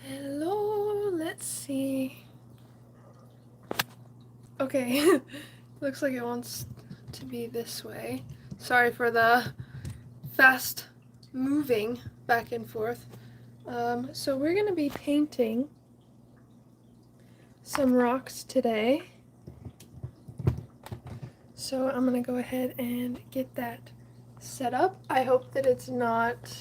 Hello, let's see. Okay, looks like it wants to be this way. Sorry for the fast moving back and forth. So we're going to be painting some rocks today. So I'm going to go ahead and get that set up. I hope that it's not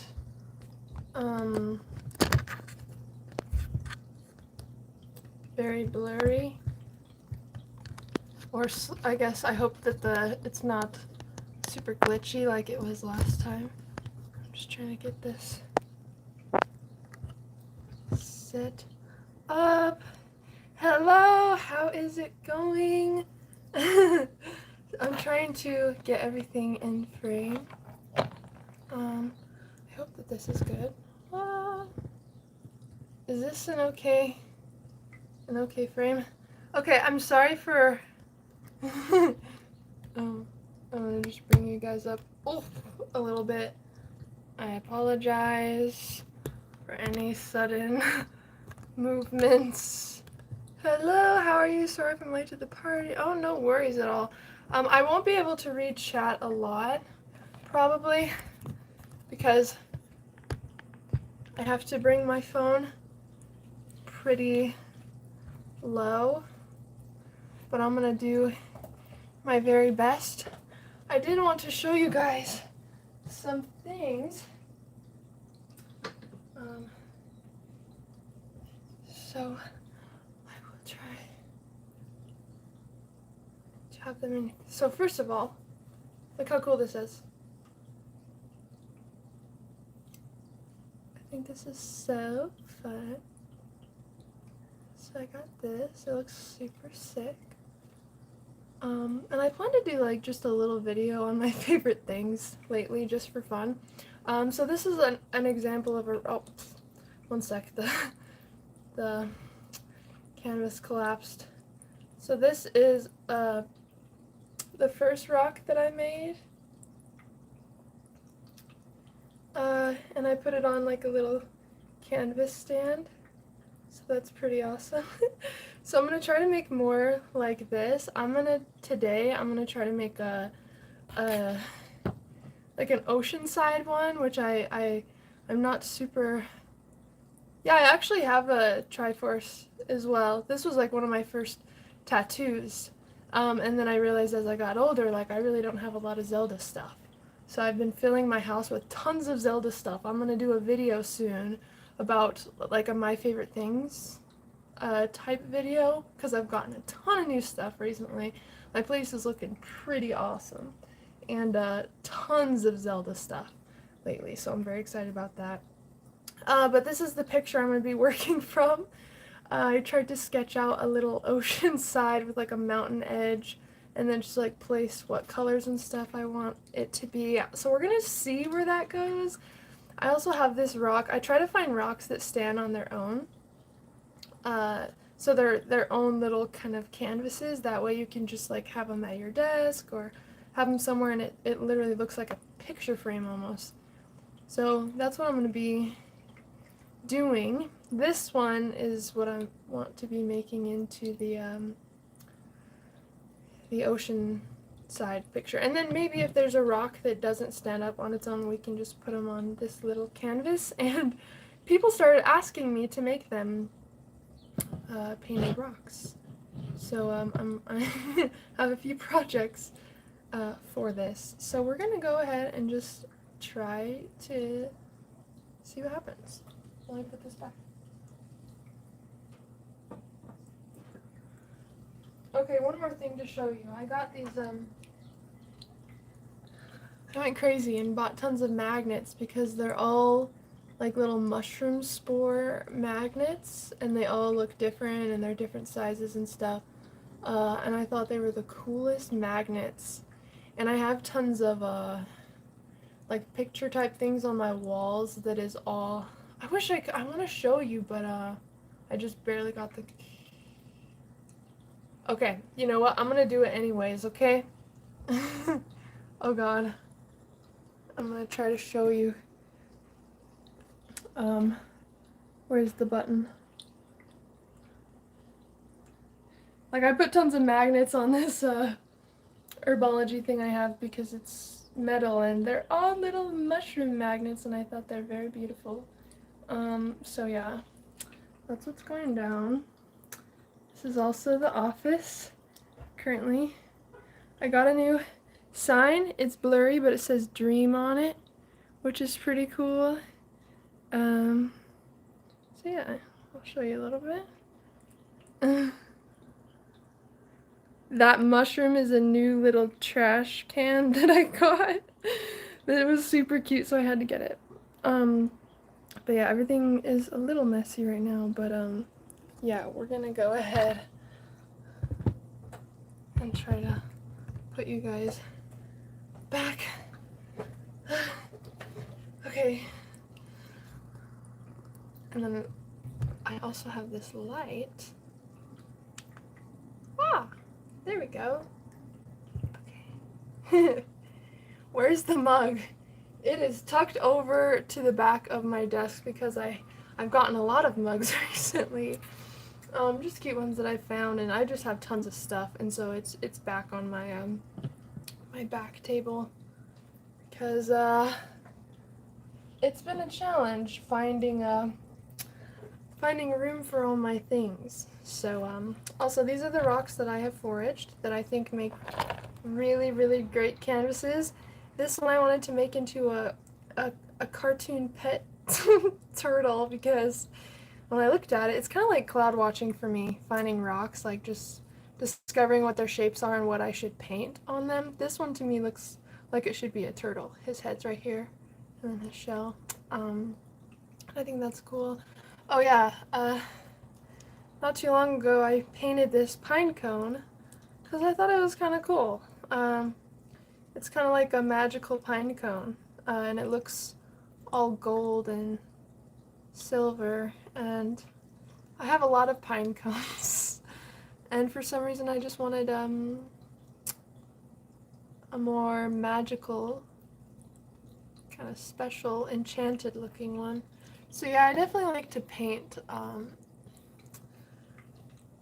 very blurry, or I guess I hope that it's not super glitchy like it was last time. I'm just trying to get this set up. Hello, how is it going? I'm trying to get everything in frame. I hope that this is good. Is this an okay frame? Okay, I'm sorry for I'm gonna just bring you guys up a little bit. I apologize for any sudden movements. Hello, how are you? Sorry if I'm late to the party. Oh, no worries at all. I won't be able to read chat a lot, probably, because I have to bring my phone pretty low, but I'm gonna do my very best. I did want to show you guys some things. So I will try to have them in. So first of all, look how cool this is. I think this is so fun. So I got this. It looks super sick. And I plan to do like just a little video on my favorite things lately, just for fun. So this is an example of a. Oh, one sec. The canvas collapsed. So this is the first rock that I made. And I put it on like a little canvas stand. So that's pretty awesome. So I'm gonna try to make more like this. Today I'm gonna try to make a like an oceanside one, which I'm not super. Yeah, I actually have a Triforce as well. This was like one of my first tattoos. And then I realized as I got older, like I really don't have a lot of Zelda stuff. So I've been filling my house with tons of Zelda stuff. I'm gonna do a video soon about like a my favorite things type video, because I've gotten a ton of new stuff recently. My place is looking pretty awesome, and tons of Zelda stuff lately, so I'm very excited about that. But this is the picture I'm going to be working from. I tried to sketch out a little ocean side with like a mountain edge, and then just like place what colors and stuff I want it to be. So we're going to see where that goes. I also have this rock. I try to find rocks that stand on their own. So they're their own little kind of canvases. That way you can just like have them at your desk or have them somewhere, and it literally looks like a picture frame almost. So that's what I'm going to be doing. This one is what I want to be making into the ocean side picture. And then maybe if there's a rock that doesn't stand up on its own, we can just put them on this little canvas. And people started asking me to make them painted rocks. So I have a few projects for this. So we're gonna go ahead and just try to see what happens. Let me put this back. Okay, one more thing to show you. I got these, I went crazy and bought tons of magnets because they're all like little mushroom spore magnets, and they all look different and they're different sizes and stuff. And I thought they were the coolest magnets. And I have tons of, like picture type things on my walls that is all. I want to show you, but I just barely got the. Okay, you know what? I'm gonna do it anyways, okay? Oh god. I'm gonna try to show you where Where's the button? Like, I put tons of magnets on this herbology thing I have because it's metal and they're all little mushroom magnets and I thought they're very beautiful. So yeah, that's what's going down. This is also the office currently. I got a new sign. It's blurry, but it says dream on it, which is pretty cool. So yeah, I'll show you a little bit. That mushroom is a new little trash can that I got. It was super cute, so I had to get it. But yeah, everything is a little messy right now, but yeah, we're gonna go ahead and try to put you guys back. Okay. And then I also have this light. Ah! There we go. Okay. Where's the mug? It is tucked over to the back of my desk because I've gotten a lot of mugs recently. Just cute ones that I found, and I just have tons of stuff, and so it's back on my my back table because it's been a challenge finding room for all my things. So also these are the rocks that I have foraged that I think make really, really great canvases. This one I wanted to make into a cartoon pet turtle because when I looked at it, it's kind of like cloud watching for me, finding rocks, like just discovering what their shapes are and what I should paint on them. This one to me looks like it should be a turtle. His head's right here, and then his shell. I think that's cool. Oh yeah, not too long ago I painted this pine cone because I thought it was kind of cool. It's kind of like a magical pine cone, and it looks all gold and silver, and I have a lot of pine cones, and for some reason I just wanted a more magical, kind of special, enchanted looking one. So yeah, I definitely like to paint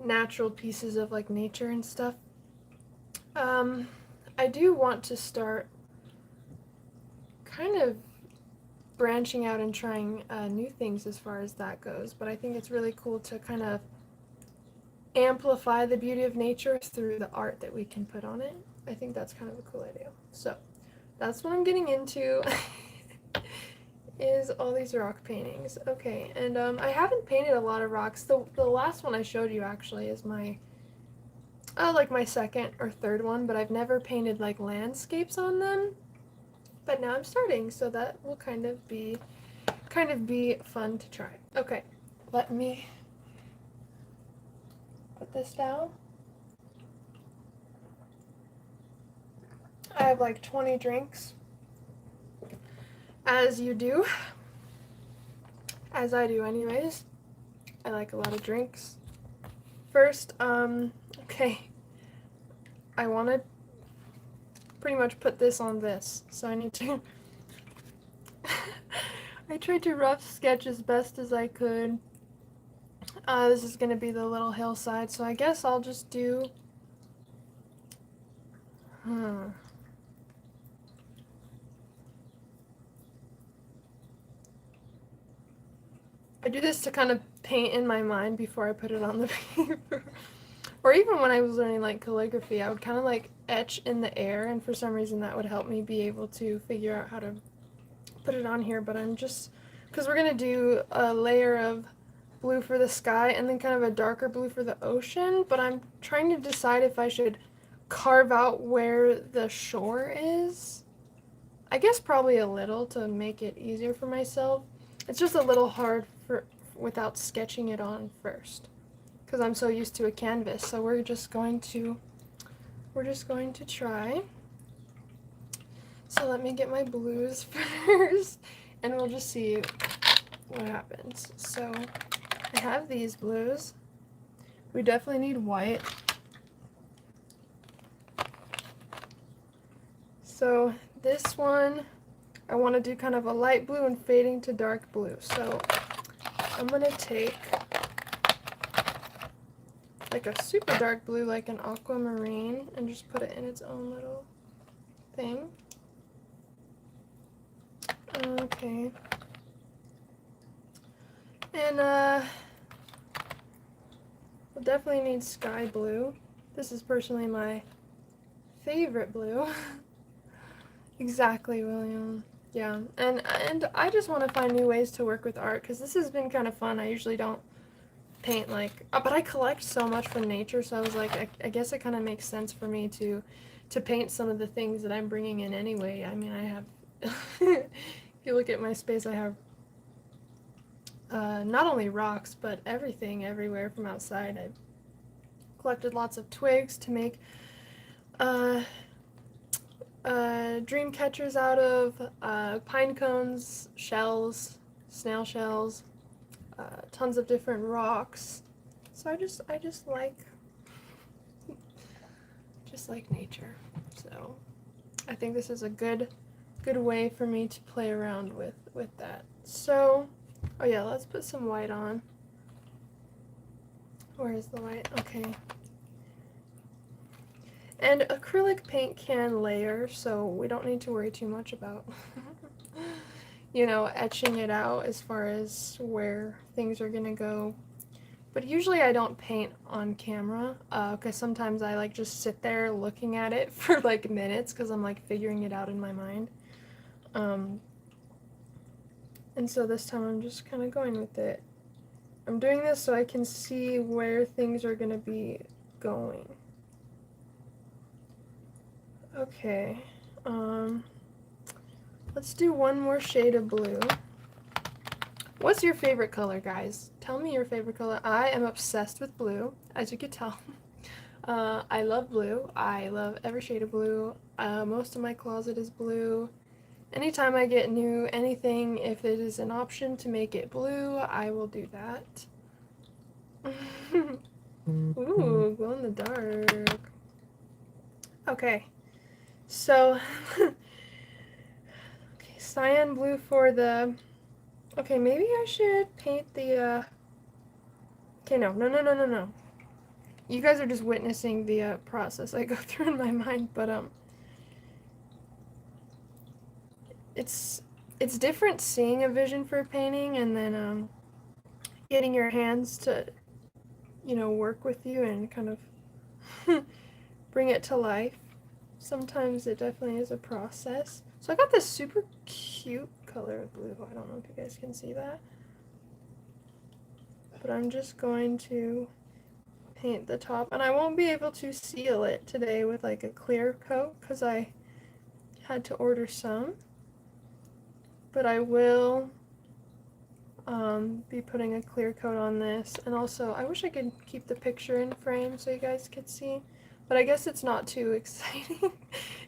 natural pieces of like nature and stuff. I do want to start kind of branching out and trying new things as far as that goes, but I think it's really cool to kind of amplify the beauty of nature through the art that we can put on it. I think that's kind of a cool idea. So that's what I'm getting into is all these rock paintings. Okay, and I haven't painted a lot of rocks. The last one I showed you actually is my like my second or third one, but I've never painted like landscapes on them. But now I'm starting, so that will kind of be fun to try. Okay, let me put this down. I have like 20 drinks, as you do, as I do anyways. I like a lot of drinks. First, okay, I want to pretty much put this on this, so I need to I tried to rough sketch as best as I could. This is going to be the little hillside, so I guess I'll just do I do this to kind of paint in my mind before I put it on the paper. Or even when I was learning like calligraphy, I would kind of like etch in the air, and for some reason that would help me be able to figure out how to put it on here. But I'm just, because we're going to do a layer of blue for the sky and then kind of a darker blue for the ocean, but I'm trying to decide if I should carve out where the shore is. I guess probably a little to make it easier for myself. It's just a little hard without sketching it on first, because I'm so used to a canvas. So we're just going to try. So let me get my blues first, and we'll just see what happens. So I have these blues. We definitely need white. So this one, I want to do kind of a light blue and fading to dark blue. So I'm gonna take like a super dark blue, like an aquamarine, and just put it in its own little thing. Okay. And we'll definitely need sky blue. This is personally my favorite blue. Exactly, William. Yeah, and I just want to find new ways to work with art, because this has been kind of fun. I usually don't paint like, but I collect so much from nature, so I was like, I guess it kind of makes sense for me to paint some of the things that I'm bringing in anyway. I mean, I have, if you look at my space, I have not only rocks, but everything everywhere from outside. I've collected lots of twigs to make dream catchers out of, pine cones, shells, snail shells, tons of different rocks. So I just like nature. So I think this is a good way for me to play around with that. So, oh yeah, let's put some white on. Where is the white? Okay. And acrylic paint can layer, so we don't need to worry too much about you know, etching it out as far as where things are gonna go. But usually I don't paint on camera, because sometimes I like just sit there looking at it for like minutes, because I'm like figuring it out in my mind. And so this time I'm just kind of going with it. I'm doing this so I can see where things are gonna be going. Okay, let's do one more shade of blue. What's your favorite color, guys? Tell me your favorite color. I am obsessed with blue, as you can tell. I love blue. I love every shade of blue. Most of my closet is blue. Anytime I get new anything, if it is an option to make it blue, I will do that. Ooh, glow in the dark. Okay. So, okay, cyan blue for the, okay, maybe I should paint the, okay, no. You guys are just witnessing the process I go through in my mind, but, it's different seeing a vision for painting and then, getting your hands to, you know, work with you and kind of bring it to life. Sometimes it definitely is a process. So I got this super cute color of blue. I don't know if you guys can see that. But I'm just going to paint the top. And I won't be able to seal it today with like a clear coat because I had to order some. But I will be putting a clear coat on this. And also, I wish I could keep the picture in frame so you guys could see. But I guess it's not too exciting.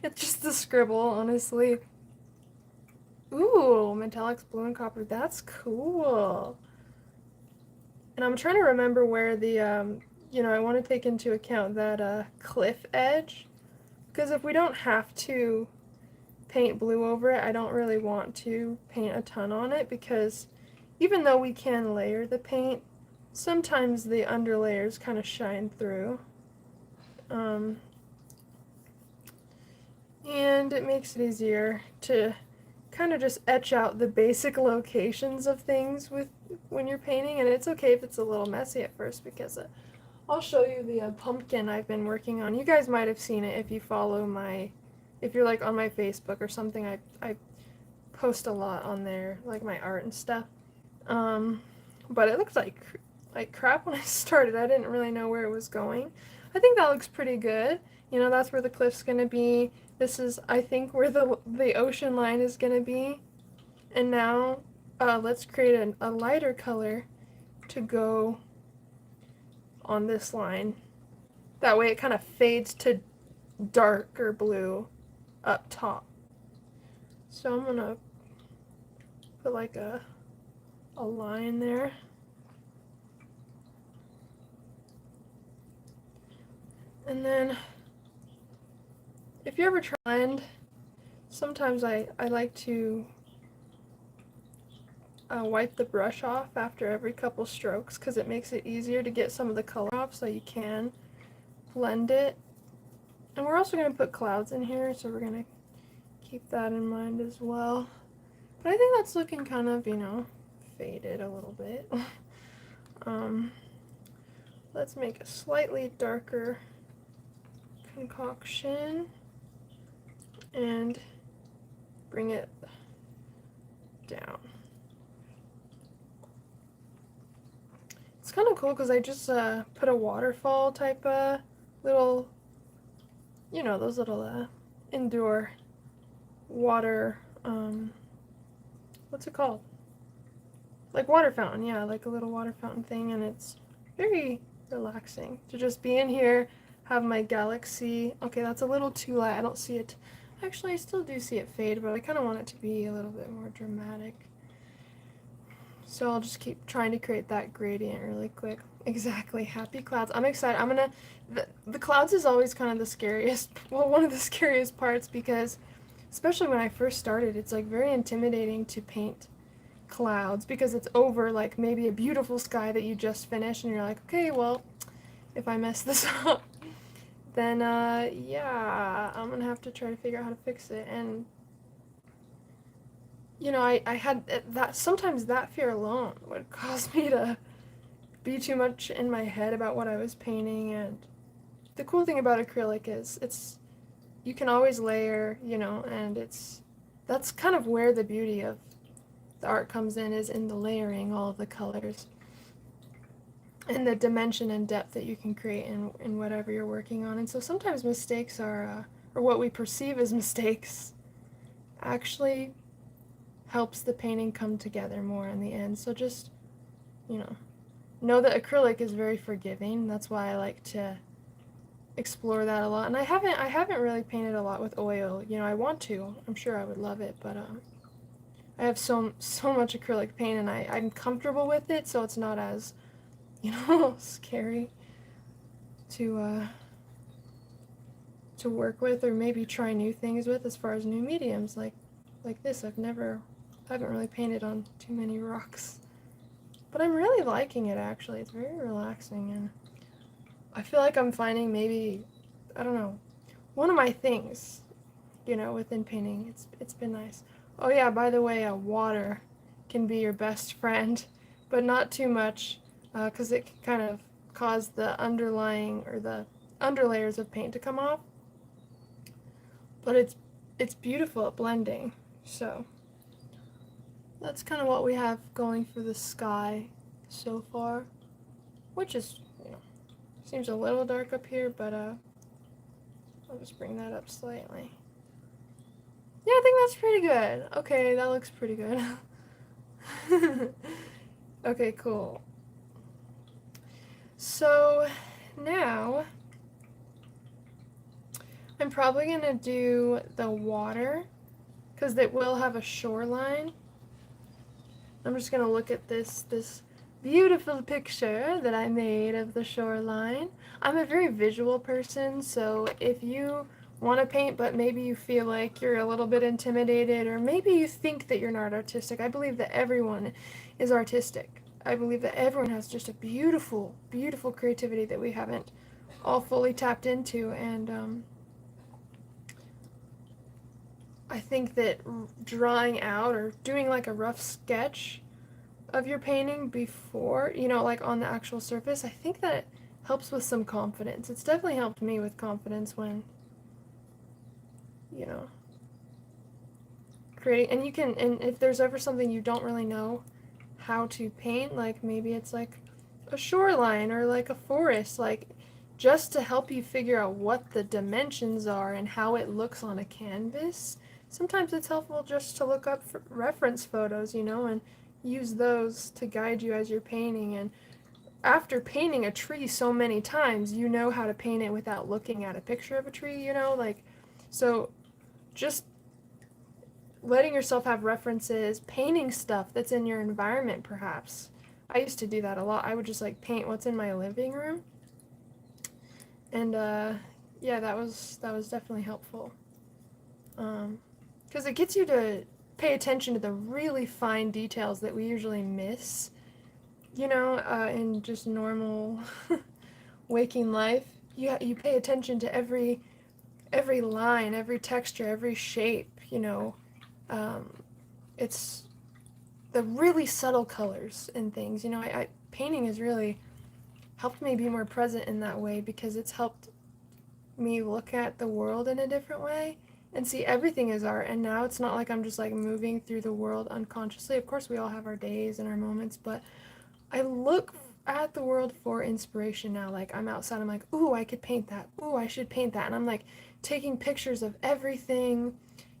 It's just the scribble, honestly. Ooh, metallics, blue and copper. That's cool. And I'm trying to remember where the, you know, I want to take into account that cliff edge. Because if we don't have to paint blue over it, I don't really want to paint a ton on it. Because even though we can layer the paint, sometimes the underlayers kind of shine through. And it makes it easier to kind of just etch out the basic locations of things when you're painting, and it's okay if it's a little messy at first because I'll show you the pumpkin I've been working on. You guys might have seen it if you follow if you're like on my Facebook or something. I post a lot on there, like my art and stuff. But it looks like crap when I started. I didn't really know where it was going. I think that looks pretty good. You know, that's where the cliff's gonna be. This is, I think, where the ocean line is gonna be. And now, let's create a lighter color to go on this line. That way it kind of fades to darker blue up top. So I'm gonna put like a line there. And then, if you ever try, sometimes I like to wipe the brush off after every couple strokes because it makes it easier to get some of the color off so you can blend it. And we're also going to put clouds in here, so we're going to keep that in mind as well. But I think that's looking kind of, you know, faded a little bit. Let's make a slightly darker concoction and bring it down. It's kind of cool because I just put a waterfall type little, you know, those little indoor water, what's it called? Like water fountain, yeah, like a little water fountain thing, and it's very relaxing to just be in here, have my galaxy. Okay, that's a little too light. I don't see it. Actually, I still do see it fade, but I kind of want it to be a little bit more dramatic. So I'll just keep trying to create that gradient really quick. Exactly, happy clouds. I'm excited. I'm gonna, the clouds is always kind of the scariest, well, one of the scariest parts, because especially when I first started, it's like very intimidating to paint clouds because it's over like maybe a beautiful sky that you just finished and you're like, okay, well, if I mess this up, then yeah, I'm gonna have to try to figure out how to fix it. And you know, I had that, sometimes that fear alone would cause me to be too much in my head about what I was painting. And the cool thing about acrylic is you can always layer, you know, and that's kind of where the beauty of the art comes in, is in the layering all of the colors and the dimension and depth that you can create in whatever you're working on. And so sometimes mistakes are, or what we perceive as mistakes, actually helps the painting come together more in the end. So just, you know that acrylic is very forgiving. That's why I like to explore that a lot. And I haven't really painted a lot with oil. You know, I want to. I'm sure I would love it, but I have so much acrylic paint, and I'm comfortable with it, so it's not as, you know, scary to work with or maybe try new things with as far as new mediums like this. I haven't really painted on too many rocks, but I'm really liking it actually. It's very relaxing, and I feel like I'm finding maybe, I don't know, one of my things, you know, within painting. It's been nice. Oh yeah, by the way, water can be your best friend, but not too much, because it can kind of cause the underlying or the underlayers of paint to come off. But it's beautiful at blending. So that's kind of what we have going for the sky so far, which is, you know, seems a little dark up here, but I'll just bring that up slightly. Yeah, I think that's pretty good. Okay, that looks pretty good. Okay, cool. So now I'm probably gonna do the water because it will have a shoreline. I'm just gonna look at this beautiful picture that I made of the shoreline. I'm a very visual person, so if you want to paint but maybe you feel like you're a little bit intimidated, or maybe you think that you're not artistic, I believe that everyone is artistic. I believe that everyone has just a beautiful, beautiful creativity that we haven't all fully tapped into, and I think that drawing out or doing like a rough sketch of your painting before, you know, like on the actual surface, I think that it helps with some confidence. It's definitely helped me with confidence when, you know, creating. And you can, and if there's ever something you don't really know how to paint, like maybe it's like a shoreline or like a forest, like just to help you figure out what the dimensions are and how it looks on a canvas, sometimes it's helpful just to look up reference photos, you know, and use those to guide you as you're painting. And after painting a tree so many times, you know how to paint it without looking at a picture of a tree, you know, like, so just letting yourself have references, painting stuff that's in your environment perhaps. I used to do that a lot. I would just like paint what's in my living room. And yeah, that was definitely helpful. Because it gets you to pay attention to the really fine details that we usually miss, you know, in just normal waking life. You pay attention to every line, every texture, every shape, you know. It's the really subtle colors and things, you know. Painting has really helped me be more present in that way, because it's helped me look at the world in a different way and see everything as art. And now it's not like I'm just like moving through the world unconsciously. Of course we all have our days and our moments, but I look at the world for inspiration now. Like, I'm outside, I'm like, ooh, I could paint that, ooh, I should paint that, and I'm like taking pictures of everything,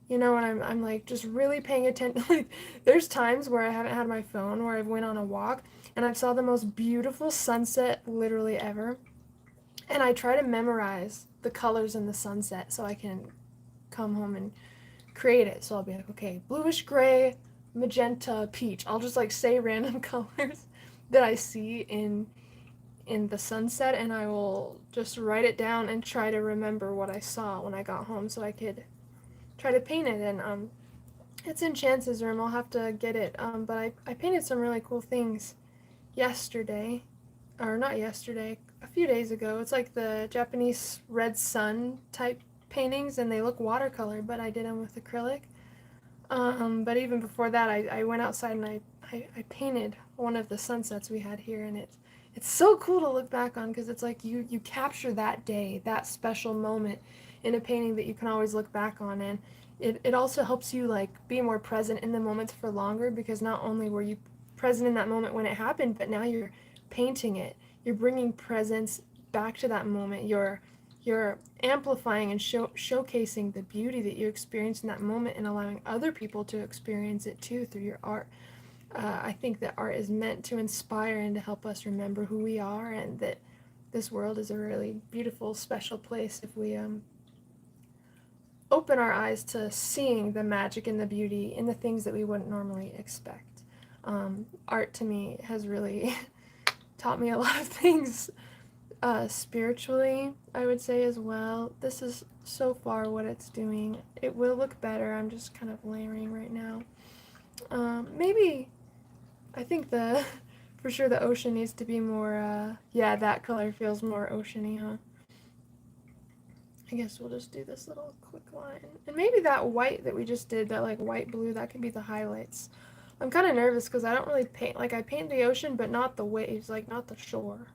you know. And I'm like just really paying attention. Like, there's times where I haven't had my phone, where I've went on a walk and I saw the most beautiful sunset literally ever, and I try to memorize the colors in the sunset so I can come home and create it. So I'll be like, okay, bluish gray, magenta, peach. I'll just like say random colors that I see in the sunset, and I will just write it down and try to remember what I saw when I got home so I could try to paint it. And it's in Chance's room. I'll have to get it. But I painted some really cool things yesterday, or not yesterday, a few days ago. It's like the Japanese red sun type paintings, and they look watercolor, but I did them with acrylic. But even before that, I went outside and I painted one of the sunsets we had here, and it's so cool to look back on, because it's like you capture that day, that special moment in a painting that you can always look back on. And it also helps you like be more present in the moments for longer, because not only were you present in that moment when it happened, but now you're painting it. You're bringing presence back to that moment. You're amplifying and showcasing the beauty that you experienced in that moment, and allowing other people to experience it too through your art. I think that art is meant to inspire and to help us remember who we are, and that this world is a really beautiful, special place if we open our eyes to seeing the magic and the beauty in the things that we wouldn't normally expect. Art to me has really taught me a lot of things spiritually, I would say, as well. This is so far what it's doing. It will look better. I'm just kind of layering right now. Maybe, I think for sure the ocean needs to be more, yeah, that color feels more oceany, huh? I guess we'll just do this little quick line. And maybe that white that we just did, that like white blue, that could be the highlights. I'm kind of nervous because I don't really paint, like I paint the ocean, but not the waves, like not the shore.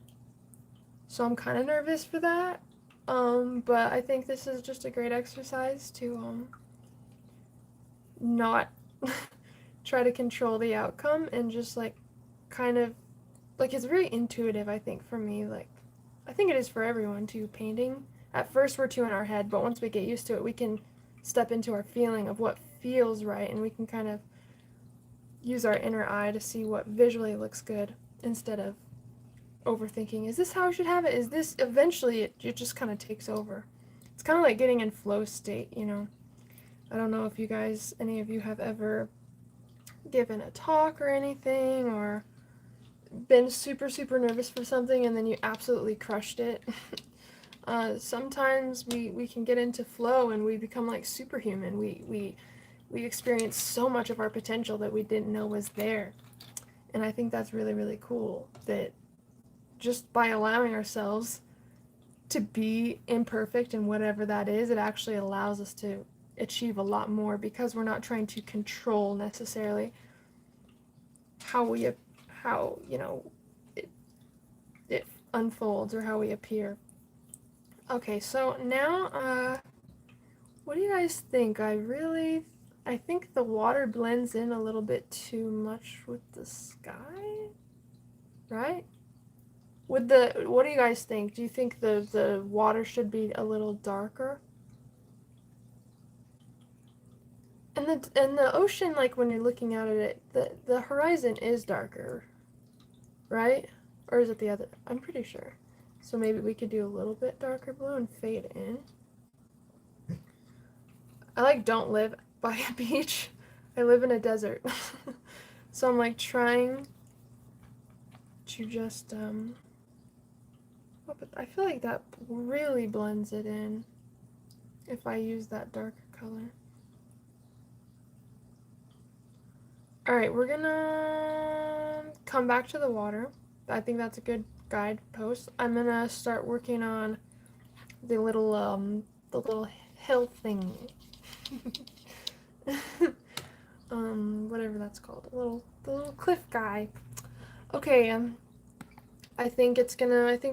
So I'm kind of nervous for that. But I think this is just a great exercise to not try to control the outcome, and just like kind of, like, it's very intuitive, I think, for me. Like, I think it is for everyone too, painting. At first we're too in our head, but once we get used to it, we can step into our feeling of what feels right, and we can kind of use our inner eye to see what visually looks good, instead of overthinking, is this how I should have it? Is this, eventually it just kind of takes over. It's kind of like getting in flow state, you know. I don't know if you guys, any of you have ever given a talk or anything, or been super nervous for something and then you absolutely crushed it. Sometimes we can get into flow and we become like superhuman. We experience so much of our potential that we didn't know was there. And I think that's really cool, that just by allowing ourselves to be imperfect in whatever that is, it actually allows us to achieve a lot more, because we're not trying to control necessarily how you know it unfolds or how we appear. Okay, so now what do you guys think? I think the water blends in a little bit too much with the sky, right? What do you guys think? Do you think the water should be a little darker? And the ocean, like when you're looking out at it, the horizon is darker, right? Or is it the other? I'm pretty sure. So maybe we could do a little bit darker blue and fade in. I like don't live by a beach. I live in a desert. So I'm like trying to just but I feel like that really blends it in if I use that darker color. Alright, we're gonna come back to the water. I think that's a good guidepost. I'm gonna start working on the little hill thing. Whatever that's called. The little cliff guy. Okay, I think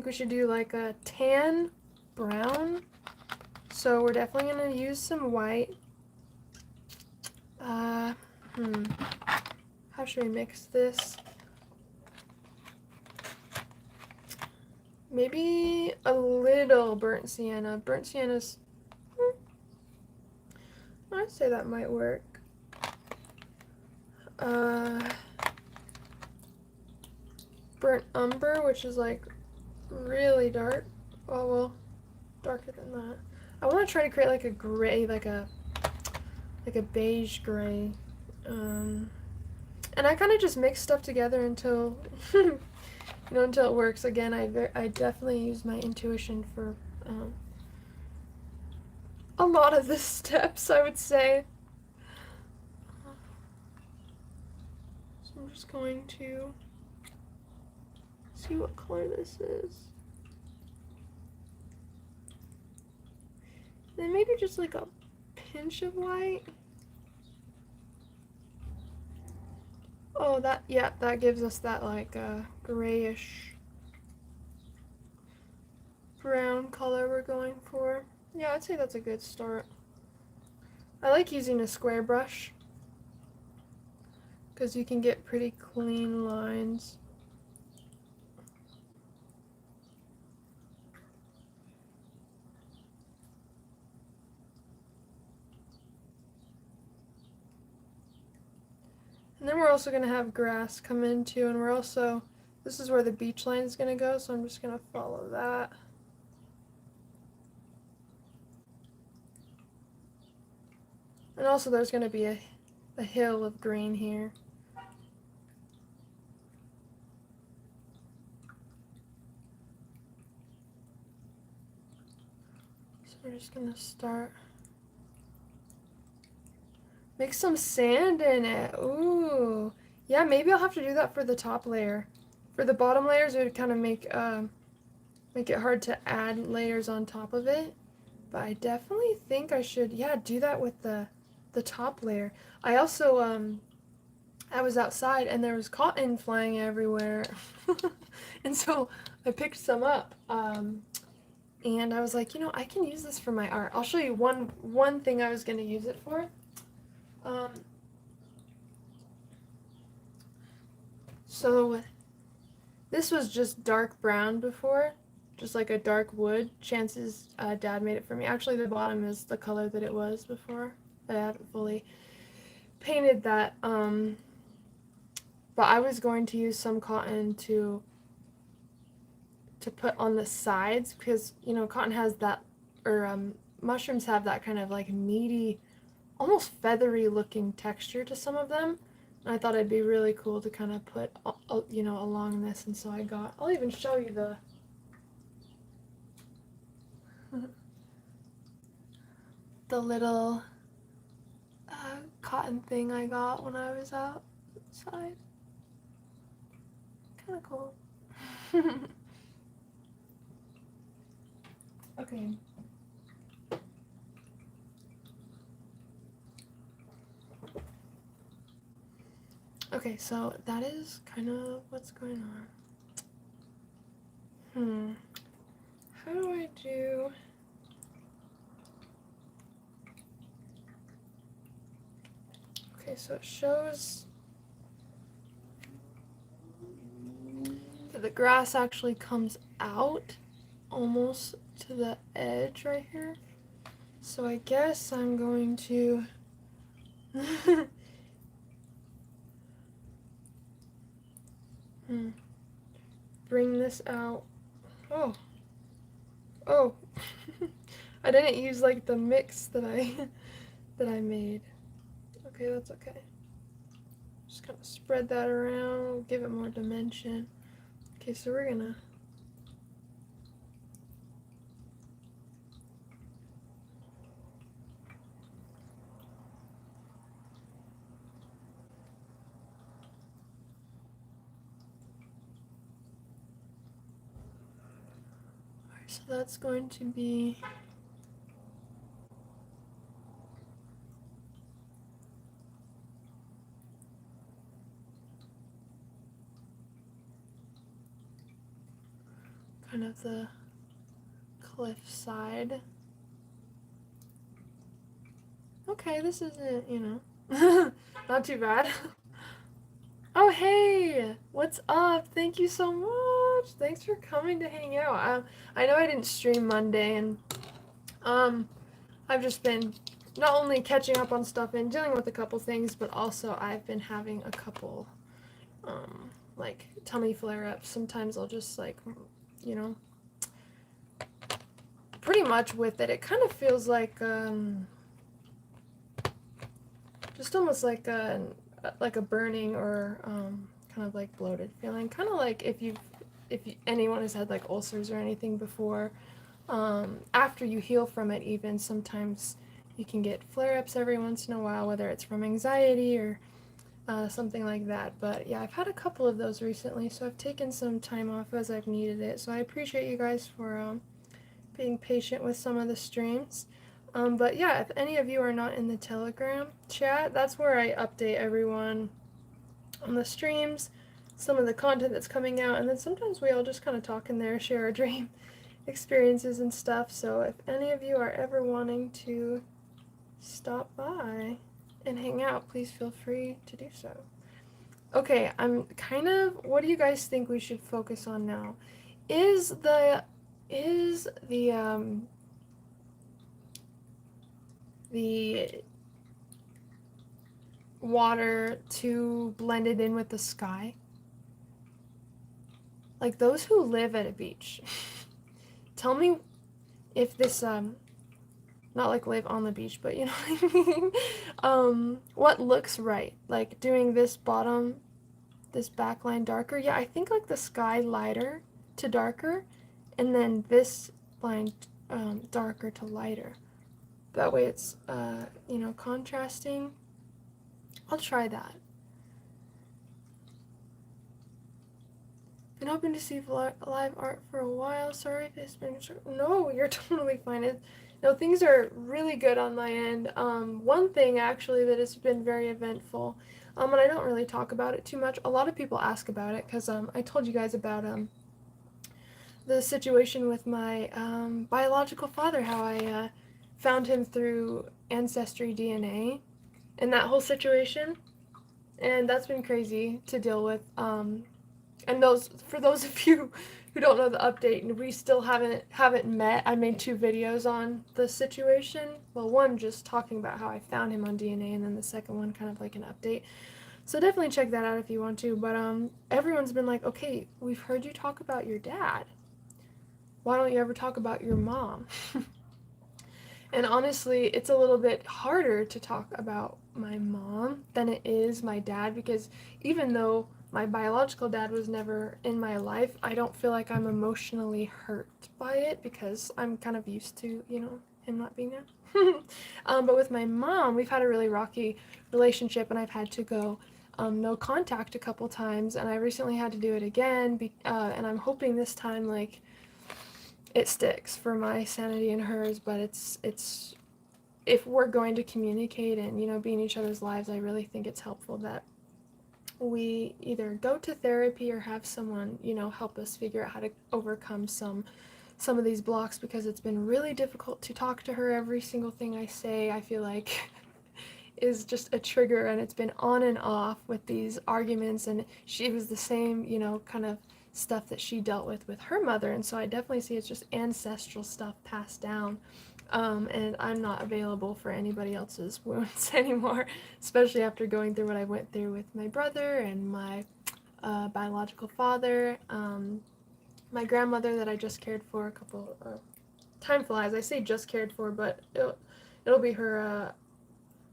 we should do like a tan brown. So we're definitely gonna use some white. How should we mix this? Maybe a little burnt sienna. Burnt sienna's, I'd say that might work. Burnt umber, which is like really dark. Oh well, darker than that. I want to try to create like a gray, like a beige gray. And I kind of just mix stuff together until until it works. Again, I definitely use my intuition for a lot of the steps, I would say. So I'm just going to see what color this is. Then maybe just like a pinch of white. Oh, that gives us that like grayish brown color we're going for. Yeah, I'd say that's a good start. I like using a square brush because you can get pretty clean lines. And then we're also going to have grass come in too, and this is where the beach line is going to go, so I'm just going to follow that. And also there's going to be a hill of green here. So we're just going to start. Make some sand in it. Ooh. Yeah, maybe I'll have to do that for the top layer. For the bottom layers, it would kind of make it hard to add layers on top of it. But I definitely think I should, yeah, do that with the top layer. I also, I was outside and there was cotton flying everywhere. And so I picked some up. And I was like, I can use this for my art. I'll show you one thing I was going to use it for. So this was just dark brown before, just like a dark wood. Chances Dad made it for me. Actually, the bottom is the color that it was before. I haven't fully painted that. But I was going to use some cotton to put on the sides because cotton has that, or mushrooms have that kind of like meaty, almost feathery looking texture to some of them. And I thought it'd be really cool to kind of put, along this. And so I'll even show you the little cotton thing I got when I was outside. Kind of cool. Okay. Okay, so that is kind of what's going on. How do I do... Okay, so it shows that the grass actually comes out almost to the edge right here. So I guess I'm going to bring this out. Oh. I didn't use like the mix that I made. Okay, that's okay. Just kind of spread that around, give it more dimension. Okay, so we're gonna So that's going to be kind of the cliff side. Okay, this isn't, you know, not too bad. Oh, hey! What's up? Thank you so much! Thanks for coming to hang out. I know I didn't stream Monday, and I've just been not only catching up on stuff and dealing with a couple things, but also I've been having a couple, like, tummy flare-ups. Sometimes I'll just, like, you know, pretty much with it, it kind of feels like, just almost like a burning or, kind of like bloated feeling. Kind of like if anyone has had like ulcers or anything before, after you heal from it, even sometimes you can get flare-ups every once in a while, whether it's from anxiety or something like that. But yeah, I've had a couple of those recently, so I've taken some time off as I've needed it. So I appreciate you guys for being patient with some of the streams. But yeah, if any of you are not in the Telegram chat, that's where I update everyone on the streams, some of the content that's coming out, and then sometimes we all just kind of talk in there, share our dream experiences and stuff. So if any of you are ever wanting to stop by and hang out, please feel free to do so. Okay, what do you guys think we should focus on now? Is the water too blended in with the sky? Like those who live at a beach, tell me if this, not like live on the beach, but you know what I mean? What looks right? Like doing this backline darker? Yeah, I think like the sky lighter to darker, and then this line darker to lighter. That way it's, you know, contrasting. I'll try that. Been hoping to see live art for a while. Sorry if it's been no, you're totally fine. No, things are really good on my end. One thing actually that has been very eventful, and I don't really talk about it too much. A lot of people ask about it because I told you guys about the situation with my biological father, how I found him through ancestry DNA and that whole situation, and that's been crazy to deal with. And for those of you who don't know the update, and we still haven't met, I made 2 videos on the situation. Well, one just talking about how I found him on DNA, and then the second one kind of like an update. So definitely check that out if you want to. But everyone's been like, okay, we've heard you talk about your dad. Why don't you ever talk about your mom? And honestly, it's a little bit harder to talk about my mom than it is my dad, because even though my biological dad was never in my life, I don't feel like I'm emotionally hurt by it because I'm kind of used to, you know, him not being there. But with my mom, we've had a really rocky relationship, and I've had to go no contact a couple times, and I recently had to do it again, and I'm hoping this time, like, it sticks for my sanity and hers. But it's if we're going to communicate and, you know, be in each other's lives, I really think it's helpful that we either go to therapy or have someone, you know, help us figure out how to overcome some of these blocks, because it's been really difficult to talk to her. Every single thing I say, I feel like is just a trigger, and it's been on and off with these arguments, and it was the same, you know, kind of stuff that she dealt with her mother, and so I definitely see it's just ancestral stuff passed down. And I'm not available for anybody else's wounds anymore, especially after going through what I went through with my brother and my biological father, my grandmother that I just cared for a couple, time flies, I say just cared for, but it'll be her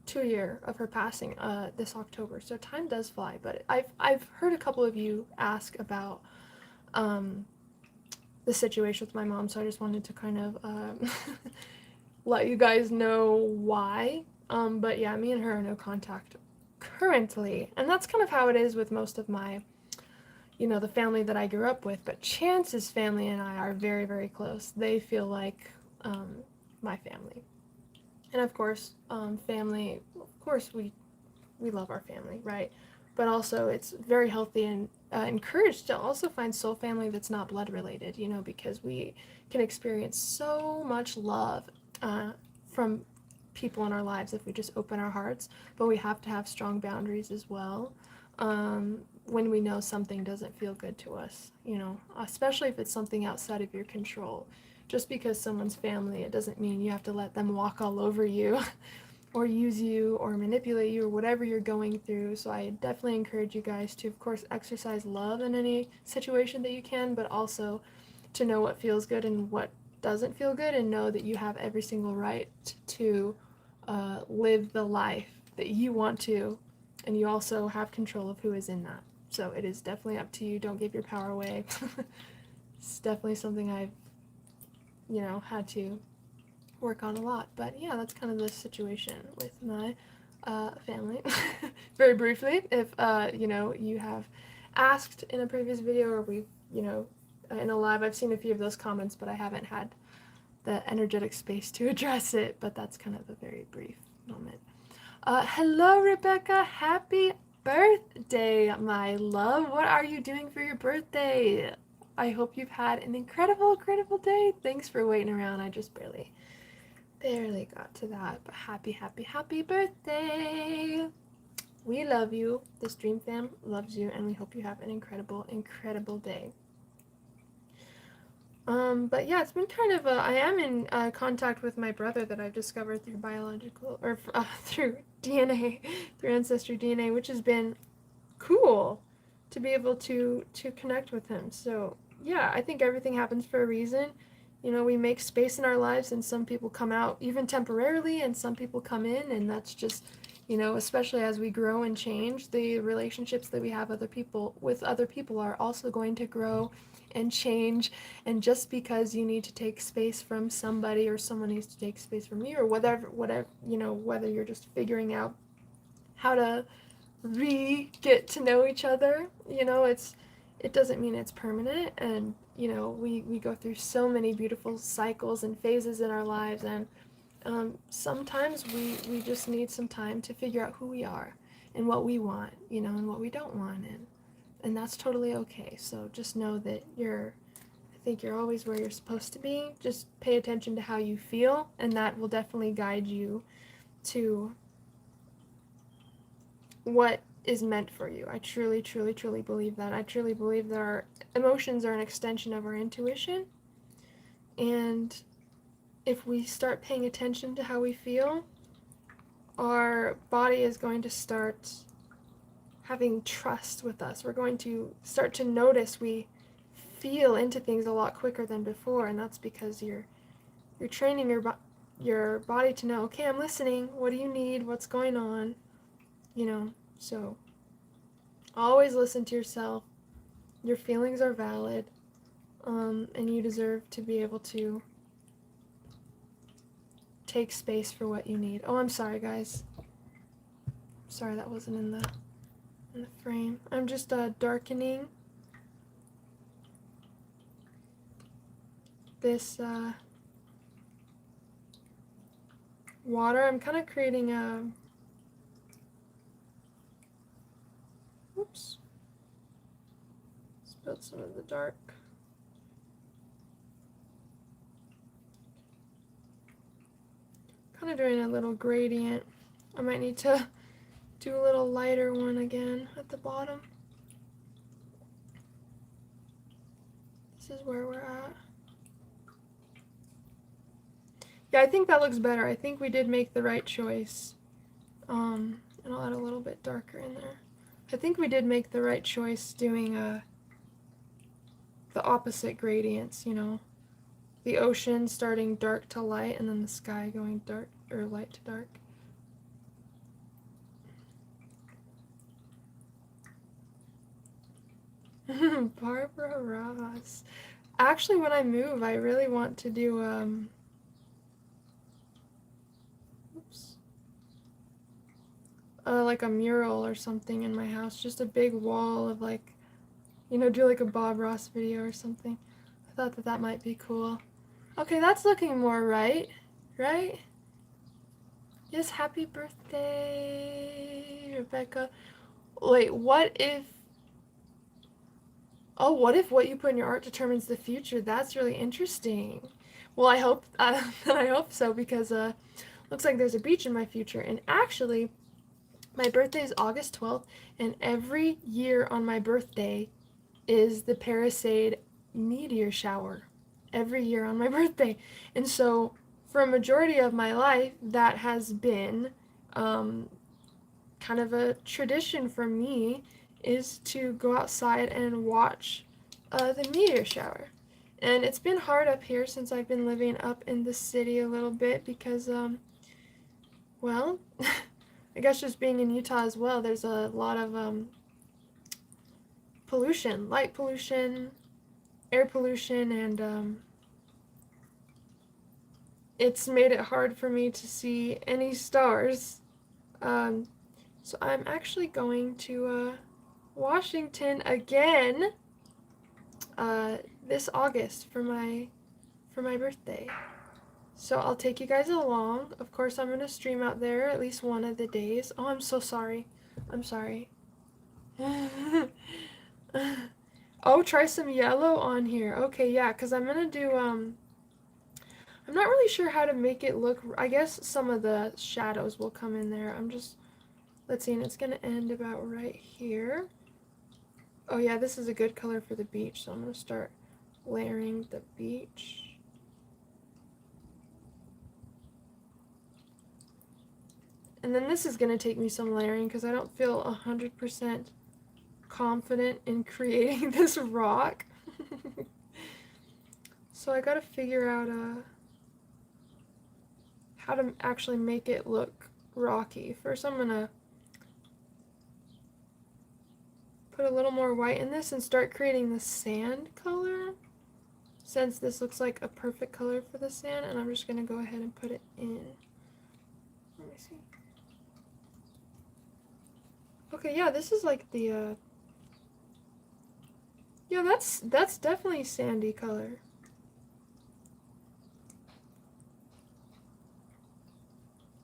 2-year of her passing this October, so time does fly. But I've heard a couple of you ask about the situation with my mom, so I just wanted to kind of let you guys know why. But yeah, me and her are no contact currently, and that's kind of how it is with most of my, you know, the family that I grew up with, but Chance's family and I are very, very close. They feel like my family. And of course, family, of course we love our family, right? But also it's very healthy and encouraged to also find soul family that's not blood related, you know, because we can experience so much love from people in our lives if we just open our hearts, but we have to have strong boundaries as well. When we know something doesn't feel good to us, you know, especially if it's something outside of your control. Just because someone's family, it doesn't mean you have to let them walk all over you or use you or manipulate you or whatever you're going through. So I definitely encourage you guys to, of course, exercise love in any situation that you can, but also to know what feels good and what doesn't feel good, and know that you have every single right to live the life that you want to, and you also have control of who is in that. So it is definitely up to you. Don't give your power away. It's definitely something I've, you know, had to work on a lot. But yeah, that's kind of the situation with my family. Very briefly, if you know, you have asked in a previous video, or we've, you know, in a live, I've seen a few of those comments, but I haven't had the energetic space to address it. But that's kind of a very brief moment. Hello, Rebecca. Happy birthday, my love. What are you doing for your birthday? I hope you've had an incredible, incredible day. Thanks for waiting around. I just barely got to that. But happy, happy, happy birthday. We love you. The Stream Fam loves you, and we hope you have an incredible, incredible day. But yeah, it's been kind of I am in contact with my brother that I've discovered through biological, or through DNA, through ancestry DNA, which has been cool to be able to connect with him. So yeah, I think everything happens for a reason. You know, we make space in our lives, and some people come out even temporarily, and some people come in, and that's just, you know, especially as we grow and change, the relationships that we have with other people are also going to grow and change. And just because you need to take space from somebody, or someone needs to take space from you, or whatever, you know, whether you're just figuring out how to get to know each other, you know, it doesn't mean it's permanent. And you know, we go through so many beautiful cycles and phases in our lives, and sometimes we just need some time to figure out who we are and what we want, you know, and what we don't want, and that's totally okay. So just know that I think you're always where you're supposed to be. Just pay attention to how you feel, and that will definitely guide you to what is meant for you. I truly, truly, truly believe that. I truly believe that our emotions are an extension of our intuition, and if we start paying attention to how we feel, our body is going to start having trust with us. We're going to start to notice we feel into things a lot quicker than before, and that's because you're training your body to know, okay, I'm listening. What do you need? What's going on? You know, so always listen to yourself. Your feelings are valid, and you deserve to be able to take space for what you need. Oh, I'm sorry, guys. Sorry that wasn't in the frame. I'm just darkening this water. I'm kind of creating a oops, spilled some of the dark. Kind of doing a little gradient. I might need to do a little lighter one again at the bottom. This is where we're at. Yeah, I think that looks better. I think we did make the right choice. And I'll add a little bit darker in there. I think we did make the right choice doing the opposite gradients, you know. The ocean starting dark to light, and then the sky going dark or light to dark. Barbara Ross. Actually, when I move, I really want to do like a mural or something in my house, just a big wall of like You know, do like a Bob Ross video or something. I thought that that might be cool. Okay, that's looking more right, right? Yes, happy birthday, Rebecca. Wait, what if... Oh, what if what you put in your art determines the future? That's really interesting. Well, I hope I hope so, because looks like there's a beach in my future. And actually, my birthday is August 12th, and every year on my birthday is the 𝘾𝙃𝙍𝙍 meteor shower. Every year on my birthday. And so, for a majority of my life, that has been kind of a tradition for me, is to go outside and watch the meteor shower. And it's been hard up here since I've been living up in the city a little bit because, well, I guess just being in Utah as well, there's a lot of pollution, light pollution, air pollution, and it's made it hard for me to see any stars. So I'm actually going to Washington again this August for my birthday. So I'll take you guys along. Of course, I'm going to stream out there at least one of the days. Oh, I'm so sorry. I'm sorry. Oh, try some yellow on here. Okay, yeah, because I'm going to do, I'm not really sure how to make it look. I guess some of the shadows will come in there. I'm just, let's see, and it's going to end about right here. Oh yeah, this is a good color for the beach, so I'm going to start layering the beach. And then this is going to take me some layering because I don't feel 100% confident in creating this rock. So I got to figure out how to actually make it look rocky. First I'm going to put a little more white in this and start creating the sand color, since this looks like a perfect color for the sand, and I'm just going to go ahead and put it in. Let me see. Okay, yeah, this is like the, yeah, that's definitely sandy color.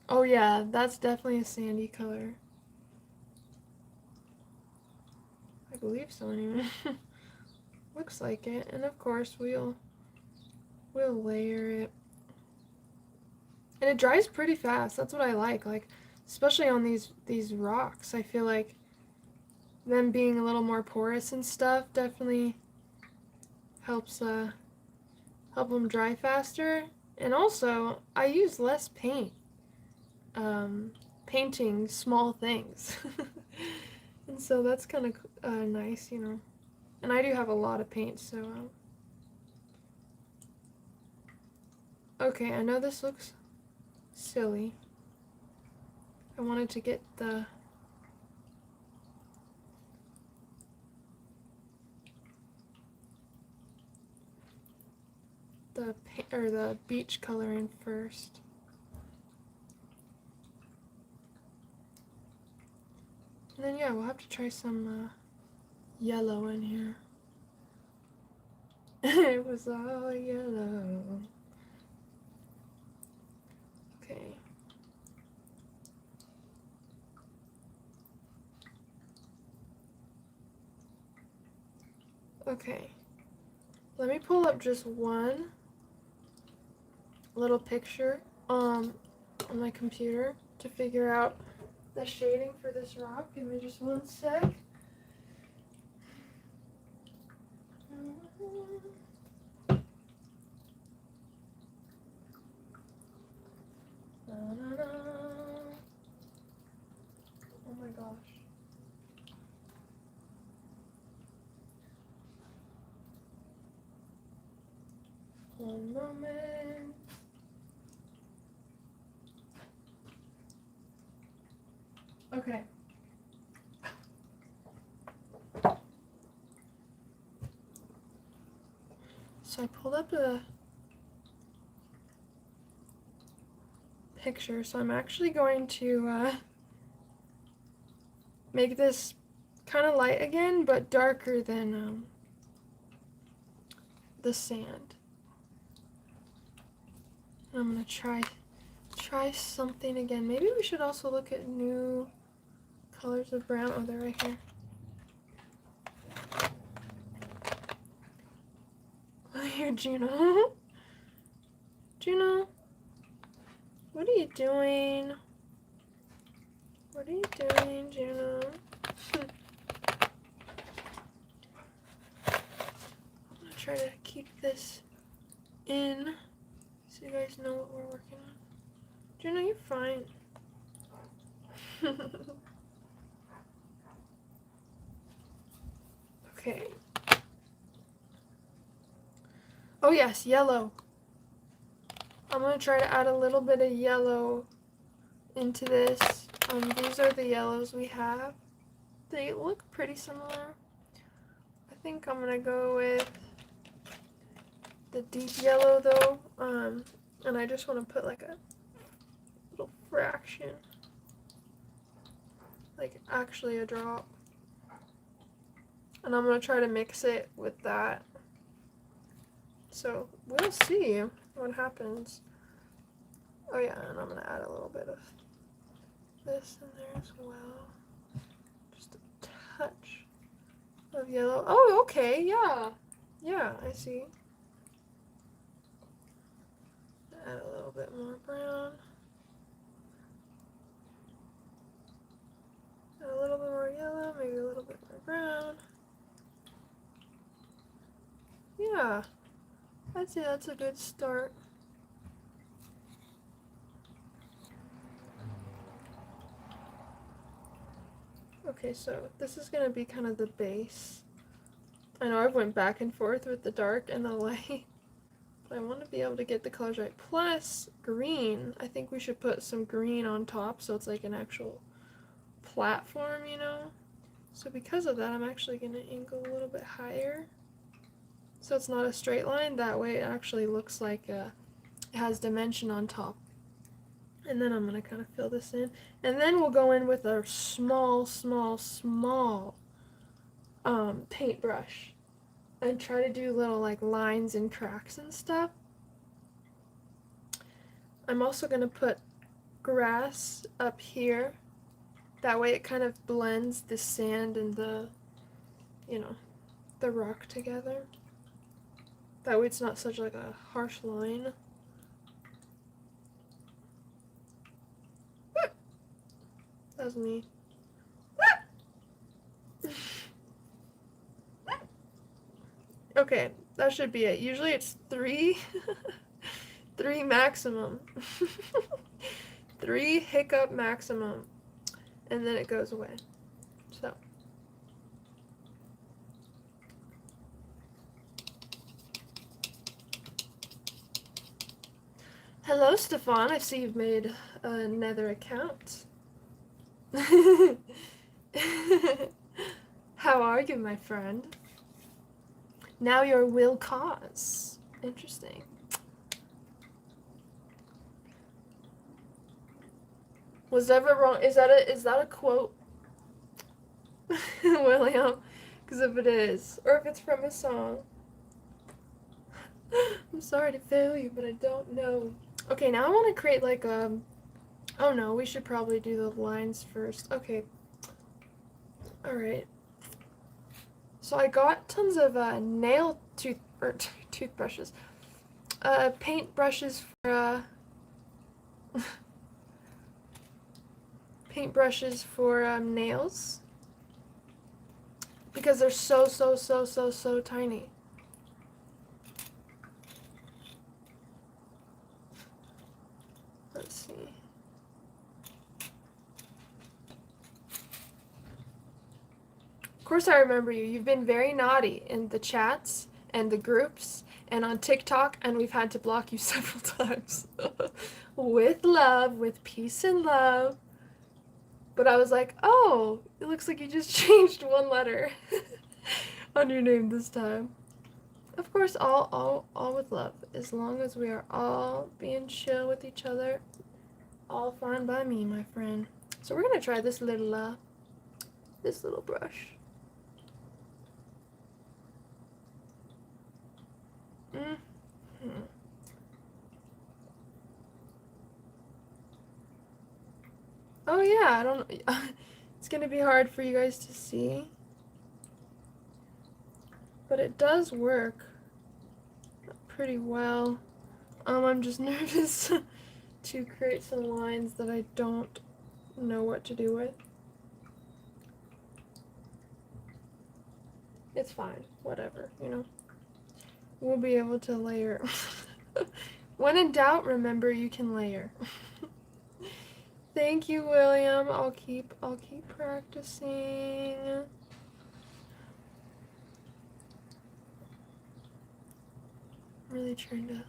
Oh yeah, that's definitely a sandy color. I believe so anyway. Looks like it, and of course we'll layer it. And it dries pretty fast. That's what I like especially on these rocks. I feel like them being a little more porous and stuff definitely helps help them dry faster. And also, I use less paint painting small things. And so that's kind of nice, you know. And I do have a lot of paint, so okay, I know this looks silly. I wanted to get the the beach color in first. And then yeah, we'll have to try some yellow in here. It was all yellow. Okay. Okay. Let me pull up just one little picture on my computer to figure out the shading for this rock. Give me just one sec. Oh my gosh. One moment. Okay. So I pulled up a picture, so I'm actually going to make this kind of light again, but darker than the sand. And I'm gonna try something again. Maybe we should also look at new colors of brown. Oh, they're right here. Oh, here, Juno. Juno, what are you doing? What are you doing, Juno? I'm gonna try to keep this in so you guys know what we're working on. Juno, you're fine. Okay. Oh yes, yellow. I'm going to try to add a little bit of yellow into this. These are the yellows we have. They look pretty similar. I think I'm going to go with the deep yellow though. And I just want to put like a little fraction. Like actually a drop. And I'm going to try to mix it with that. So we'll see what happens. Oh yeah, and I'm going to add a little bit of this in there as well. Just a touch of yellow. Oh, okay, yeah. Yeah, I see. Add a little bit more brown. Add a little bit more yellow, maybe a little bit more brown. Yeah, I'd say that's a good start. Okay, so this is going to be kind of the base. I know I've went back and forth with the dark and the light, but I want to be able to get the colors right. Plus green, I think we should put some green on top so it's like an actual platform, you know? So because of that, I'm actually going to angle a little bit higher. So it's not a straight line, that way it actually looks like it has dimension on top. And then I'm going to kind of fill this in. And then we'll go in with a small paintbrush and try to do little like lines and cracks and stuff. I'm also going to put grass up here. That way it kind of blends the sand and the, you know, the rock together. That way it's not such like a harsh line. That was me. Okay, that should be it. Usually it's 3 maximum. 3 hiccup maximum. And then it goes away. So. Hello, Stefan. I see you've made another account. How are you, my friend? Now you're 𝘿𝙍𝙍. Interesting. Was ever wrong? Is that a quote, William? Because if it is, or if it's from a song, I'm sorry to fail you, but I don't know. Okay, now I want to create like a. Oh no, we should probably do the lines first. Okay. Alright. So I got tons of toothbrushes. Paint brushes for paintbrushes for nails. Because they're so tiny. Let's see. Of course I remember you. You've been very naughty in the chats and the groups and on TikTok, and we've had to block you several times. With love, with peace and love. But I was like, oh, it looks like you just changed one letter on your name this time. Of course, all with love. As long as we are all being chill with each other, all fine by me, my friend. So we're gonna try this little brush. Mm-hmm. Oh yeah, I don't it's gonna be hard for you guys to see, but it does work pretty well. I'm just nervous to create some lines that I don't know what to do with. It's fine, whatever, you know. We'll be able to layer. When in doubt, remember you can layer. Thank you, William. I'll keep practicing. I'm really trying to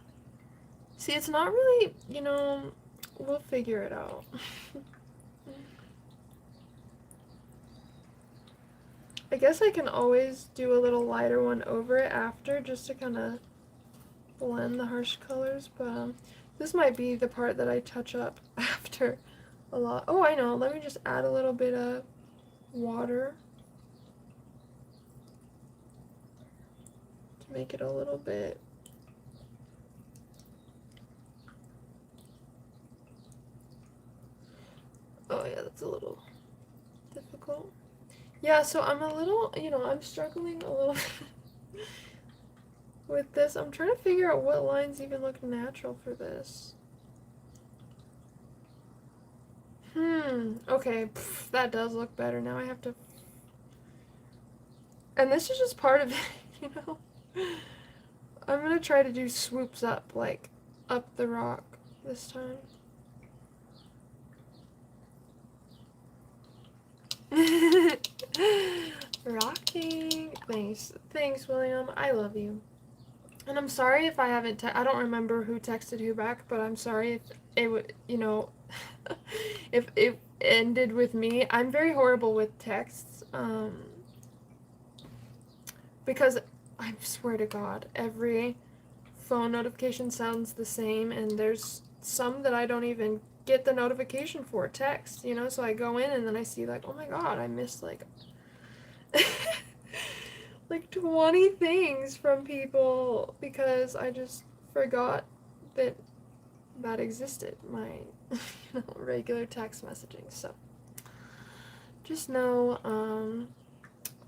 see, it's not really, you know, we'll figure it out. I guess I can always do a little lighter one over it after, just to kind of blend the harsh colors, but this might be the part that I touch up after a lot. Oh, I know. Let me just add a little bit of water to make it a little bit. Oh yeah, that's a little difficult. Yeah, so I'm a little, you know, I'm struggling a little with this. I'm trying to figure out what lines even look natural for this. Okay, that does look better. Now I have to, and this is just part of it, you know. I'm gonna try to do swoops up, like, up the rock this time. Rocking. Thanks, William. I love you. And I'm sorry if I haven't, I don't remember who texted who back, but I'm sorry if it would, you know, if it ended with me. I'm very horrible with texts, because I swear to God, every phone notification sounds the same, and there's some that I don't even get the notification for text, you know, so I go in and then I see, like, oh my God, I missed, like, like 20 things from people because I just forgot that that existed, my regular text messaging. So just know,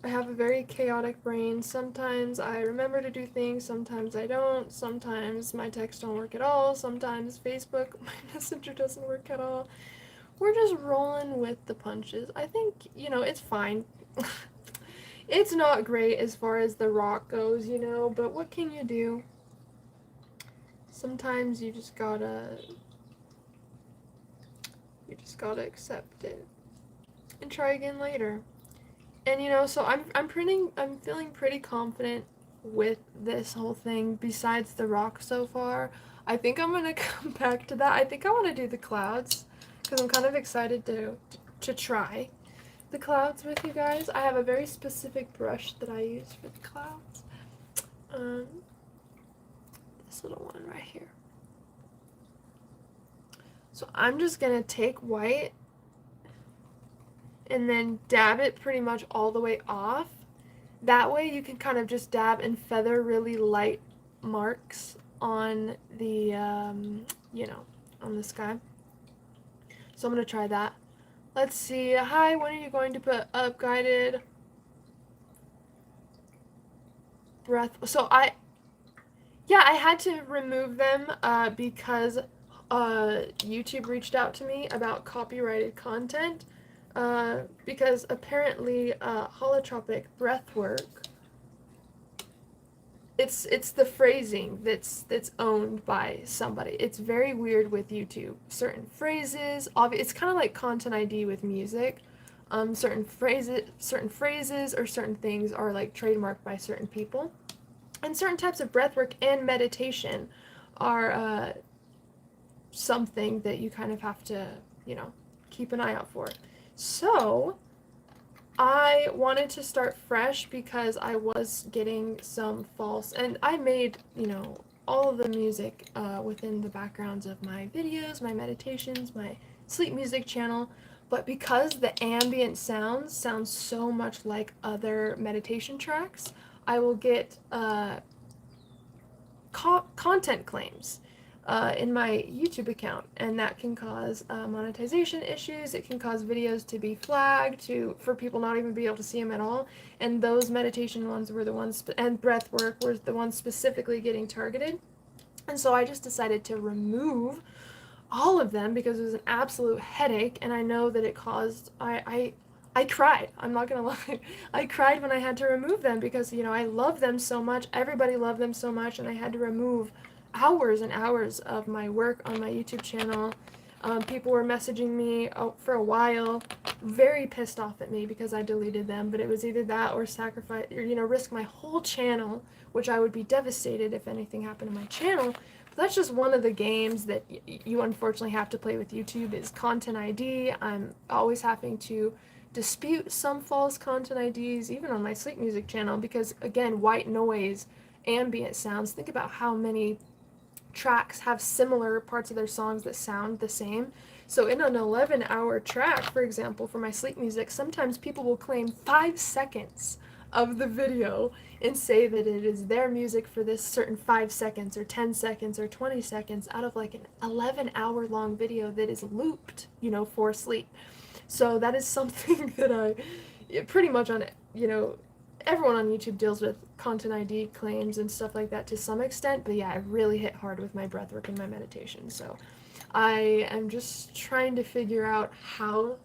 I have a very chaotic brain. Sometimes I remember to do things, sometimes I don't, sometimes my texts don't work at all, sometimes Facebook, my messenger doesn't work at all. We're just rolling with the punches. I think, you know, it's fine. It's not great as far as the rock goes, you know, but what can you do? Sometimes you just gotta accept it and try again later. And you know, so I'm feeling pretty confident with this whole thing besides the rock so far. I think I'm gonna come back to that. I think I want to do the clouds because I'm kind of excited to try the clouds with you guys. I have a very specific brush that I use for the clouds. This little one right here. So I'm just gonna take white and then dab it pretty much all the way off. That way you can kind of just dab and feather really light marks on the, you know, on the sky. So I'm gonna try that. Let's see. Hi, when are you going to put up guided breath? So I had to remove them because YouTube reached out to me about copyrighted content because apparently holotropic breath work, it's the phrasing that's owned by somebody. It's very weird with YouTube. Certain phrases, it's kind of like content ID with music. Certain phrases or certain things are like trademarked by certain people, and certain types of breathwork and meditation are something that you kind of have to, you know, keep an eye out for. So I wanted to start fresh because I was getting some false, and I made, you know, all of the music within the backgrounds of my videos, my meditations, my sleep music channel, but because the ambient sounds sound so much like other meditation tracks, I will get content claims in my YouTube account, and that can cause monetization issues. It can cause videos to be flagged, for people not even be able to see them at all, and those meditation ones were the ones, and breath work were the ones specifically getting targeted. And so I just decided to remove all of them because it was an absolute headache, and I know that it caused, I cried. I'm not gonna lie. I cried when I had to remove them because, you know, I love them so much. Everybody loved them so much, and I had to remove hours and hours of my work on my YouTube channel. People were messaging me for a while, very pissed off at me because I deleted them, but it was either that or sacrifice, or, you know, risk my whole channel, which I would be devastated if anything happened to my channel. But that's just one of the games that you unfortunately have to play with YouTube, is content ID. I'm always having to dispute some false content IDs, even on my sleep music channel, because again, white noise, ambient sounds, think about how many tracks have similar parts of their songs that sound the same. So in an 11-hour track, for example, for my sleep music, sometimes people will claim 5 seconds of the video and say that it is their music for this certain 5 seconds or 10 seconds or 20 seconds out of like an 11-hour long video that is looped, you know, for sleep. So that is something that pretty much on, you know, everyone on YouTube deals with content ID claims and stuff like that to some extent, but yeah, it really hit hard with my breathwork and my meditation. So I am just trying to figure out how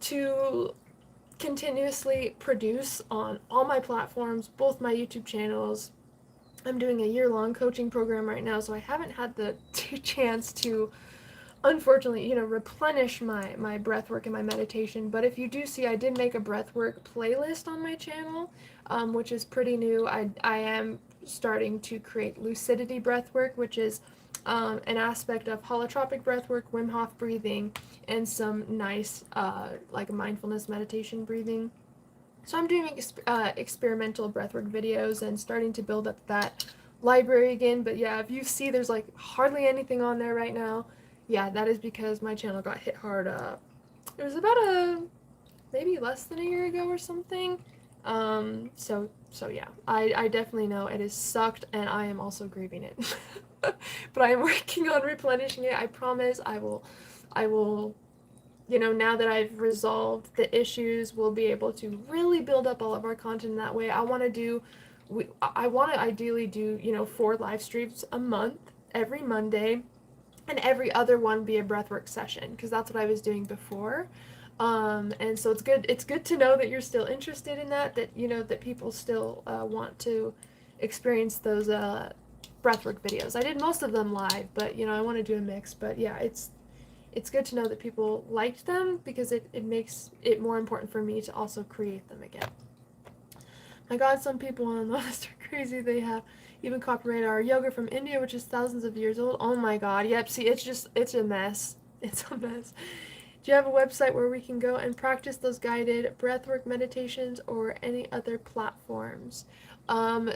to continuously produce on all my platforms, both my YouTube channels. I'm doing a year-long coaching program right now, so I haven't had the chance to, unfortunately, you know, replenish my breath work and my meditation. But if you do see, I did make a breath work playlist on my channel, which is pretty new. I am starting to create lucidity breath work, which is an aspect of holotropic breath work, Wim Hof breathing, and some nice like mindfulness meditation breathing. So I'm doing experimental breathwork videos and starting to build up that library again. But yeah, if you see there's like hardly anything on there right now, yeah, that is because my channel got hit hard. It was about maybe less than a year ago or something. So yeah, I definitely know it has sucked, and I am also grieving it. But I am working on replenishing it. I promise I will, you know, now that I've resolved the issues, we'll be able to really build up all of our content that way. I want to ideally do, you know, 4 live streams a month, every Monday, and every other one be a breathwork session, because that's what I was doing before. And so it's good to know that you're still interested in that, you know, that people still want to experience those breathwork videos. I did most of them live, but, you know, I want to do a mix. But yeah, it's good to know that people liked them, because it makes it more important for me to also create them again. My God, some people on the list are crazy. They have even copyrighted our yoga from India, which is thousands of years old. Oh my God. Yep. See, it's a mess. It's a mess. Do you have a website where we can go and practice those guided breathwork meditations, or any other platforms?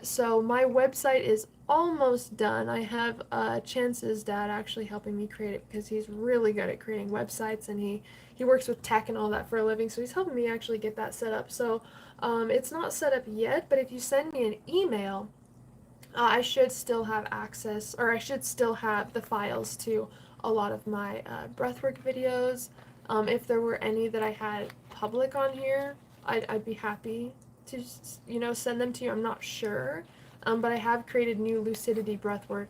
So my website is almost done. I have Chance's dad actually helping me create it, because he's really good at creating websites, and he works with tech and all that for a living, so he's helping me actually get that set up. So it's not set up yet, but if you send me an email, I should still have access, or I should still have the files to a lot of my breathwork videos. If there were any that I had public on here, I'd be happy to, you know, send them to you. I'm not sure, but I have created new lucidity breathwork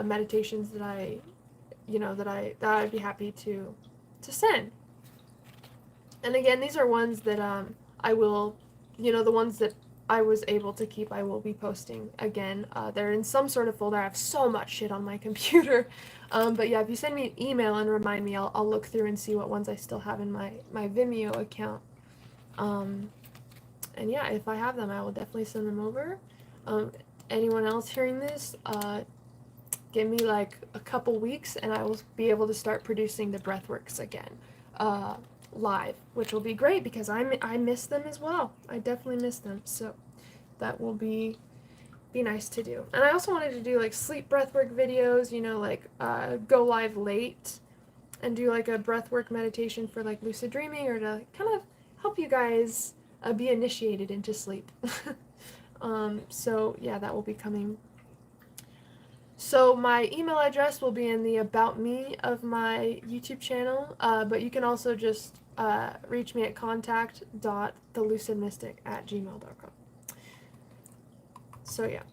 meditations that I'd be happy to send. And again, these are ones that I will, you know, the ones that I was able to keep, I will be posting again. They're in some sort of folder. I have so much shit on my computer. But yeah, if you send me an email and remind me, I'll look through and see what ones I still have in my Vimeo account. And yeah, if I have them, I will definitely send them over. Anyone else hearing this, give me like a couple weeks and I will be able to start producing the breathworks again. Live, which will be great, because I miss them as well. I definitely miss them, so that will be nice to do. And I also wanted to do like sleep breathwork videos, you know, like go live late and do like a breathwork meditation for like lucid dreaming, or to kind of help you guys be initiated into sleep. So yeah, that will be coming So my email address will be in the About Me of my YouTube channel, but you can also just reach me at contact.thelucidmystic@gmail.com. So yeah,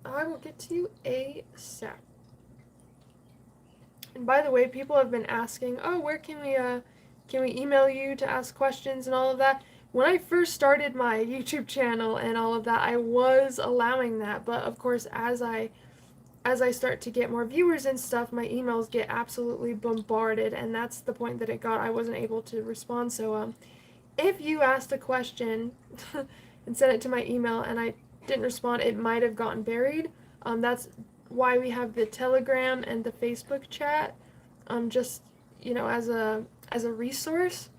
I will get to you ASAP. And by the way, people have been asking, oh, where can we email you to ask questions and all of that? When I first started my YouTube channel and all of that, I was allowing that, but of course, as I start to get more viewers and stuff, my emails get absolutely bombarded, and that's the point that it got. I wasn't able to respond. So if you asked a question and sent it to my email and I didn't respond, it might have gotten buried. That's why we have the Telegram and the Facebook chat, just, you know, as a resource.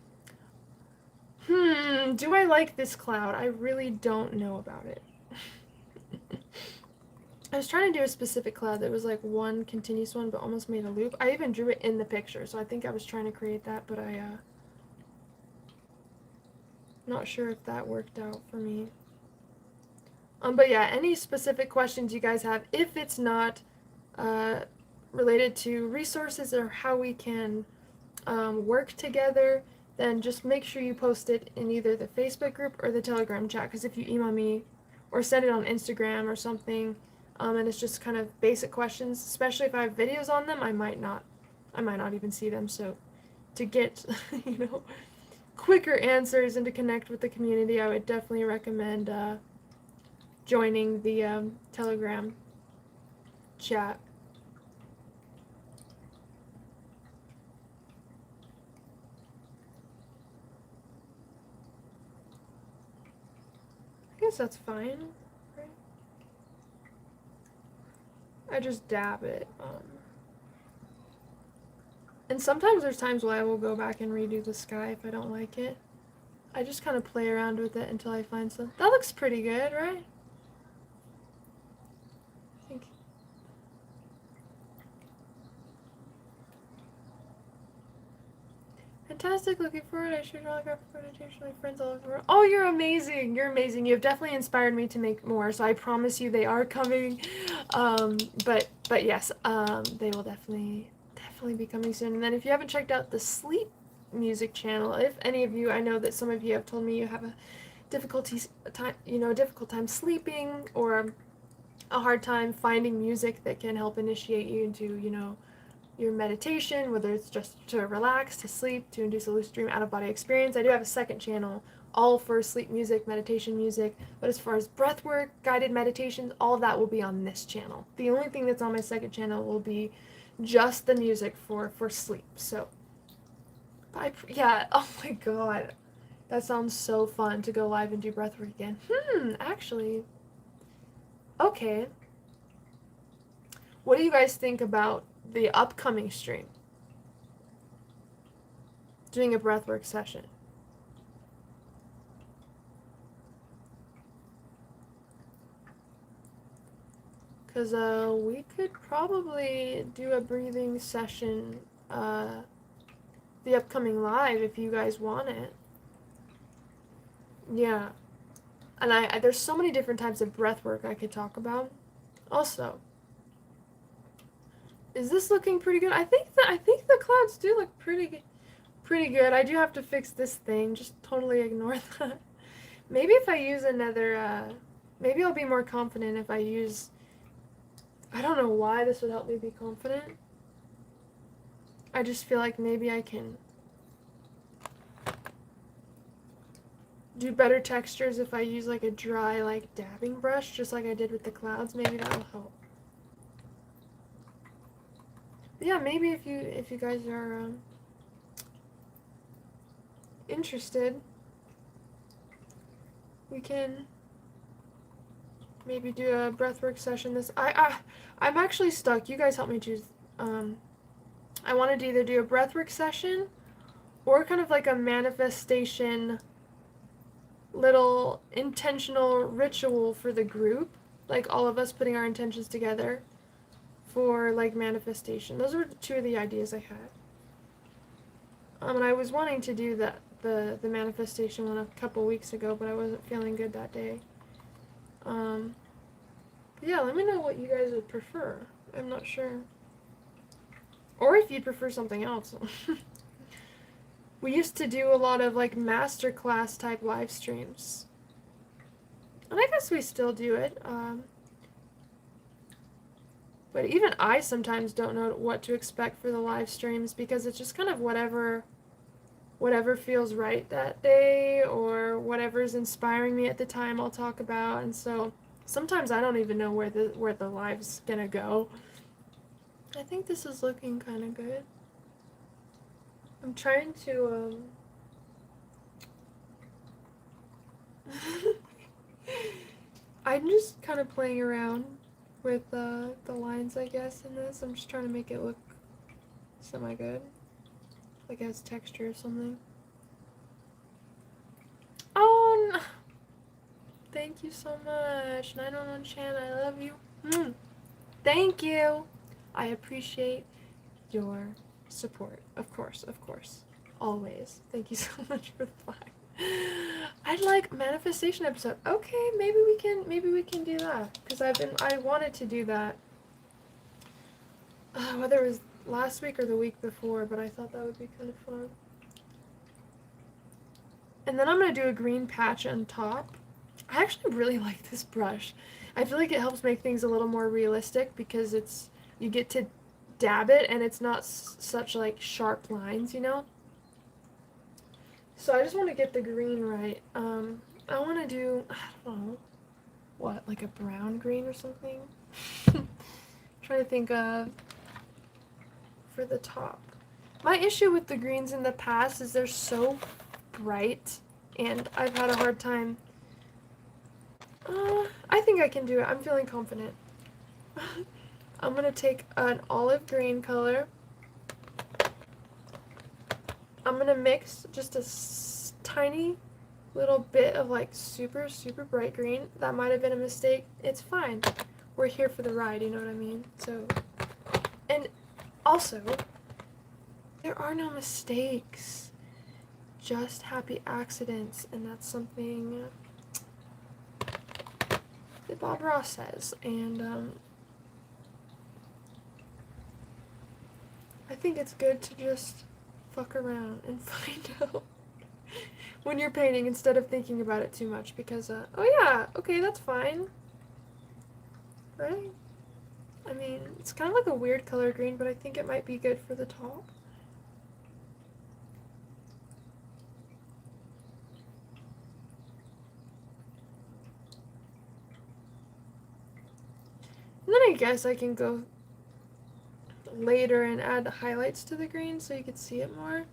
Do I like this cloud? I really don't know about it. I was trying to do a specific cloud that was like one continuous one but almost made a loop. I even drew it in the picture, so I think I was trying to create that, but not sure if that worked out for me. But yeah, any specific questions you guys have, if it's not related to resources or how we can work together, then just make sure you post it in either the Facebook group or the Telegram chat, because if you email me or send it on Instagram or something, and it's just kind of basic questions, especially if I have videos on them, I might not even see them. So to get you know, quicker answers and to connect with the community, I would definitely recommend joining the Telegram chat. I guess that's fine, right? I just dab it. And sometimes there's times where I will go back and redo the sky if I don't like it. I just kind of play around with it until I find some. That looks pretty good, right? I think. Fantastic, looking forward. I should holographic meditation with my friends all over the world. Oh, you're amazing. You're amazing. You've definitely inspired me to make more, so I promise you they are coming. But yes, they will definitely be coming soon. And then if you haven't checked out the sleep music channel, if any of you, I know that some of you have told me you have a difficult time sleeping, or a hard time finding music that can help initiate you into, you know, your meditation, whether it's just to relax, to sleep, to induce a lucid dream out-of-body experience. I do have a second channel all for sleep music, meditation music, but as far as breath work, guided meditations, all of that will be on this channel. The only thing that's on my second channel will be just the music for sleep. So yeah, oh my god, that sounds so fun to go live and do breath work again. Actually, okay, what do you guys think about the upcoming stream, doing a breathwork session? Because we could probably do a breathing session the upcoming live if you guys want it. Yeah, and there's so many different types of breathwork I could talk about. Also, is this looking pretty good? I think the clouds do look pretty good. I do have to fix this thing. Just totally ignore that. Maybe if I use another, maybe I'll be more confident if I use. I don't know why this would help me be confident. I just feel like maybe I can do better textures if I use like a dry, like dabbing brush, just like I did with the clouds. Maybe that'll help. But yeah, maybe if you guys are interested, we can maybe do a breathwork session. I'm actually stuck. You guys help me choose. I wanted to either do a breathwork session or kind of like a manifestation little intentional ritual for the group, like all of us putting our intentions together for like manifestation. Those were two of the ideas I had. And I was wanting to do the manifestation one a couple weeks ago, but I wasn't feeling good that day. But yeah, let me know what you guys would prefer. I'm not sure. Or if you'd prefer something else. We used to do a lot of like masterclass type live streams. And I guess we still do it. But even I sometimes don't know what to expect for the live streams because it's just kind of whatever feels right that day or whatever's inspiring me at the time I'll talk about. And so sometimes I don't even know where the live's gonna go. I think this is looking kind of good. I'm trying to I'm just kind of playing around with the lines, I guess, in this. I'm just trying to make it look semi-good. Like it has texture or something. Oh, no. Thank you so much. 911 Chan, I love you. Thank you. I appreciate your support. Of course, of course. Always. Thank you so much for the flag. I'd like manifestation episode. Okay, maybe we can do that. Because I wanted to do that. Whether it was last week or the week before, but I thought that would be kind of fun. And then I'm going to do a green patch on top. I actually really like this brush. I feel like it helps make things a little more realistic because you get to dab it and it's not such like sharp lines, you know? So I just want to get the green right. I want to do, I don't know, what, like a brown green or something? Trying to think of for the top. My issue with the greens in the past is they're so bright and I've had a hard time. I think I can do it. I'm feeling confident. I'm going to take an olive green color. I'm going to mix just a tiny little bit of like super, super bright green. That might have been a mistake. It's fine. We're here for the ride, you know what I mean? So, and also, there are no mistakes. Just happy accidents, and that's something that Bob Ross says, and I think it's good to just fuck around and find out when you're painting instead of thinking about it too much because, oh yeah, okay, that's fine, right? I mean, it's kind of like a weird color green, but I think it might be good for the top. And then I guess I can go later and add the highlights to the green so you can see it more.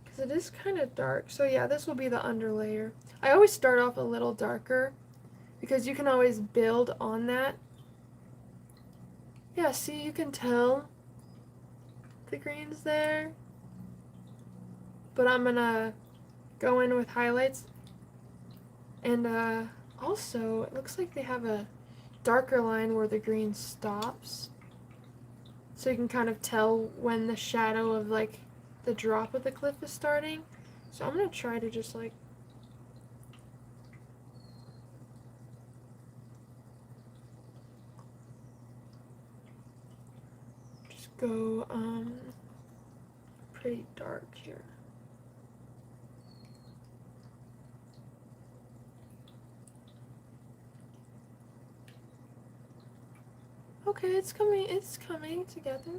Because it is kind of dark. So yeah, this will be the underlayer. I always start off a little darker because you can always build on that. Yeah, see, you can tell the green's there. But I'm gonna go in with highlights. And also, it looks like they have a darker line where the green stops. So you can kind of tell when the shadow of like the drop of the cliff is starting. So I'm going to try to just like go pretty dark here. Okay, it's coming together.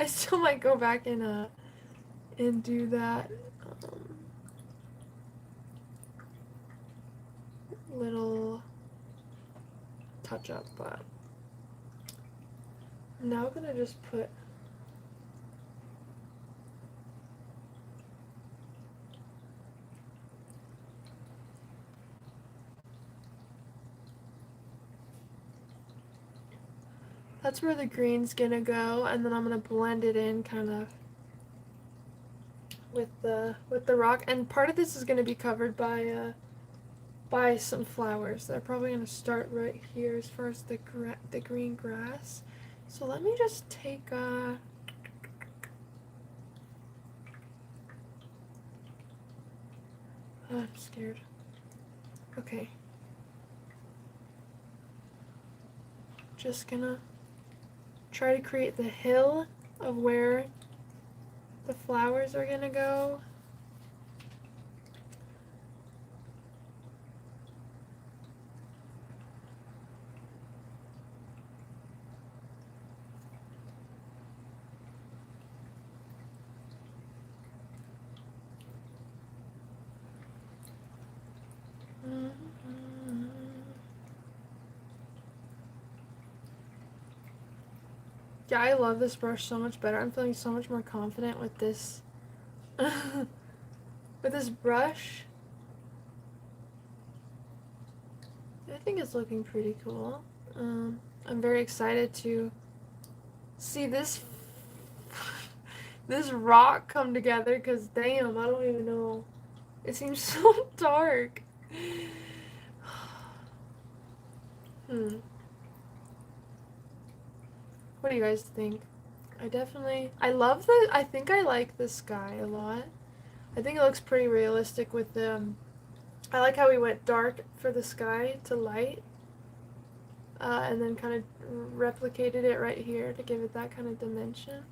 I still might go back and do that little touch up, but I'm now gonna just put that's where the green's gonna go, and then I'm gonna blend it in kind of with the rock. And part of this is gonna be covered by some flowers. They're probably gonna start right here as far as the green grass. So let me just take oh, I'm scared. Okay. just gonna try to create the hill of where the flowers are gonna go. Yeah, I love this brush so much better. I'm feeling so much more confident with this with this brush. I think it's looking pretty cool. I'm very excited to see this this rock come together, because damn, I don't even know. It seems so dark. What do you guys think? I think I like the sky a lot. I think it looks pretty realistic with the, I like how we went dark for the sky to light, and then kind of replicated it right here to give it that kind of dimension.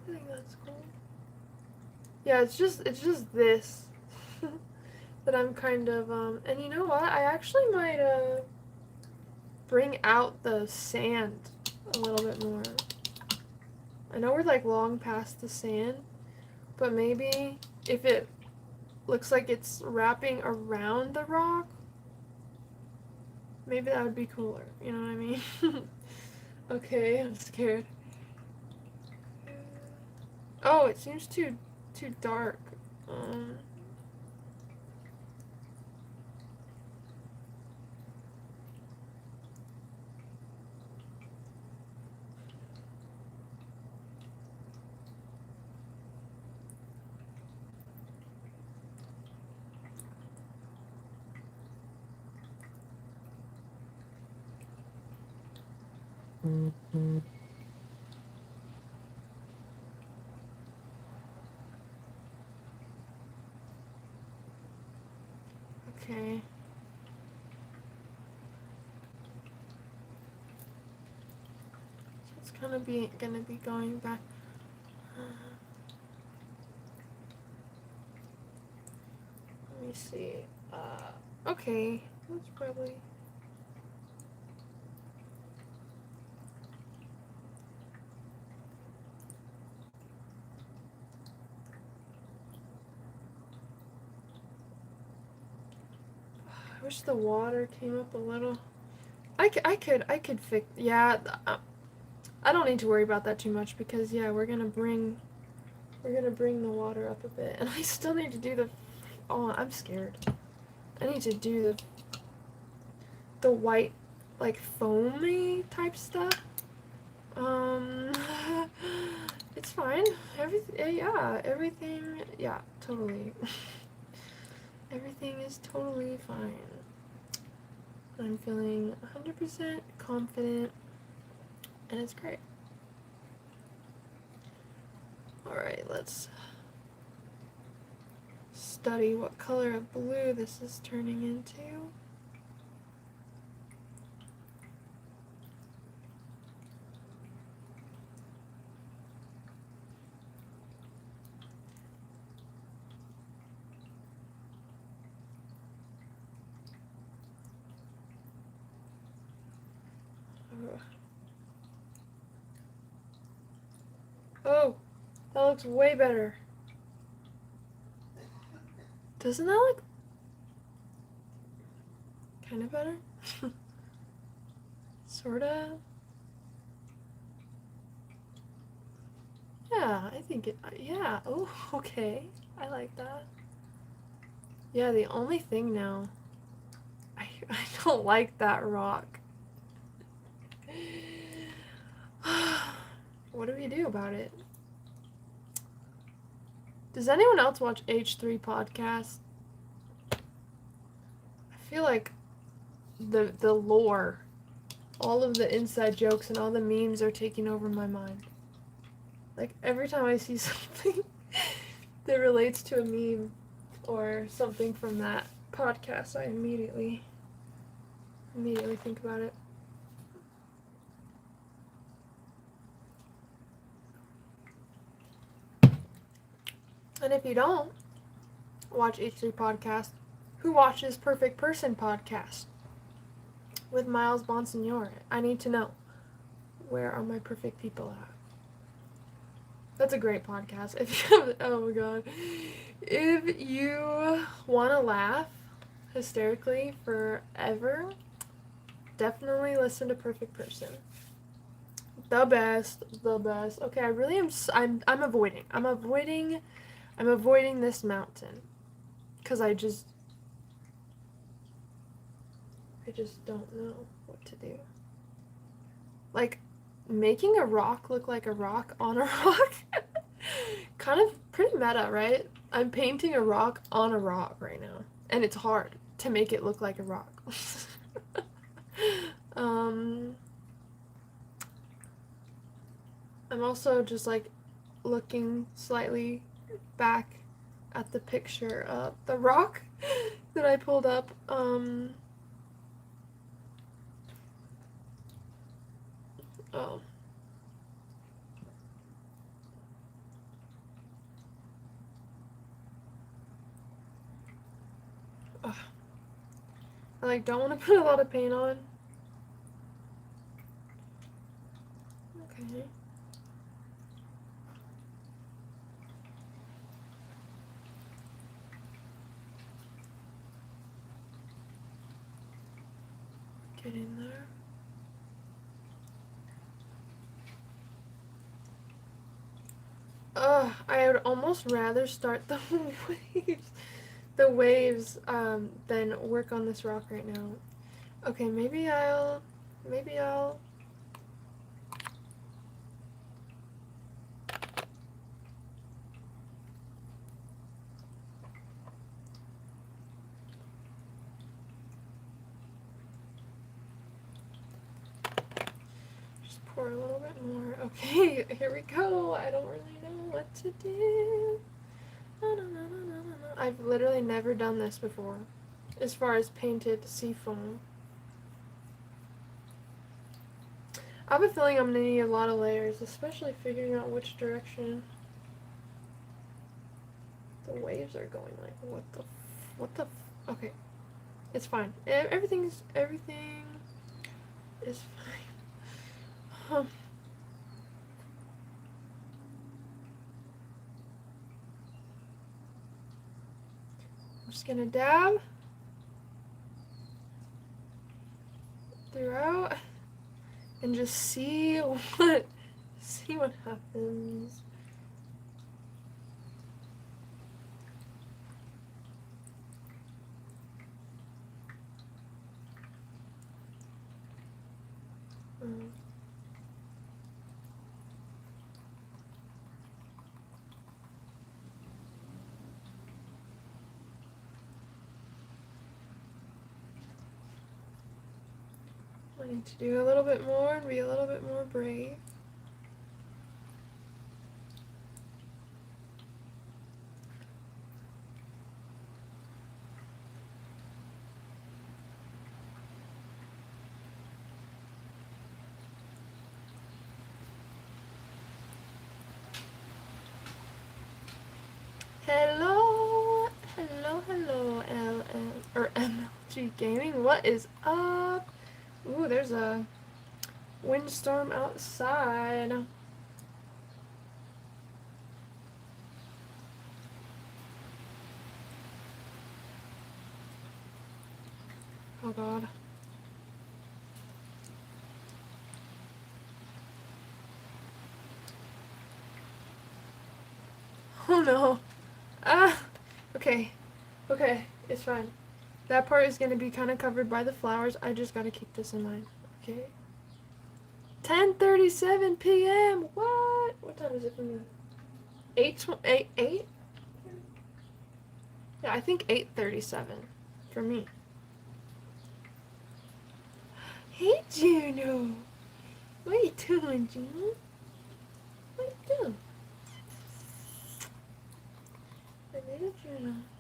I think that's cool. Yeah, it's just this that I'm kind of, and you know what? I actually might, bring out the sand a little bit more. I know we're like long past the sand, but maybe if it looks like it's wrapping around the rock, maybe that would be cooler, you know what I mean? Okay, I'm scared. Oh, it seems too dark. Okay. So it's gonna be going back. Let me see. Okay, that's probably. I wish the water came up a little. I could fix. Yeah, I don't need to worry about that too much, because yeah, we're gonna bring the water up a bit, and I still need to do the. Oh, I'm scared. I need to do the white, like foamy type stuff. It's fine. Everything. Yeah, totally. Everything is totally fine. I'm feeling 100% confident, and it's great. Alright, let's study what color of blue this is turning into. Oh, that looks way better. Doesn't that look kind of better? Sorta. Yeah, I think it, yeah, oh, okay. I like that. Yeah, the only thing now, I don't like that rock. What do we do about it? Does anyone else watch H3 podcast? I feel like the lore, all of the inside jokes and all the memes are taking over my mind. Like, every time I see something that relates to a meme or something from that podcast, I immediately think about it. And if you don't watch H3 podcast, who watches Perfect Person podcast with Miles Bonsignore? I need to know. Where are my perfect people at? That's a great podcast. If you have, oh my god. If you want to laugh hysterically forever, definitely listen to Perfect Person. The best, the best. Okay, I really am. I'm avoiding this mountain because I just don't know what to do. Like, making a rock look like a rock on a rock. Kind of pretty meta, right? I'm painting a rock on a rock right now, and it's hard to make it look like a rock. I'm also just like looking slightly back at the picture of the rock that I pulled up. Oh. Ugh. I like don't want to put a lot of paint on. Okay. Get in there. I would almost rather start the waves than work on this rock right now. Okay, maybe I'll just pour a little bit more. Okay, here we go. I don't really know what to do. I've literally never done this before, as far as painted seafoam. I have a feeling I'm gonna need a lot of layers, especially figuring out which direction the waves are going. Like, what the, okay, it's fine. Everything is fine. I'm just gonna dab throughout and just see what happens. I need to do a little bit more and be a little bit more brave. Hello, MLG Gaming. What is up? Ooh, there's a windstorm outside. Oh god. Oh no. Okay, it's fine. That part is gonna be kind of covered by the flowers. I just gotta keep this in mind. Okay. 10:37 p.m. What time is it for me? 8? Yeah, I think 8:37 for me. Hey, Juno. What are you doing, Juno? What are you doing?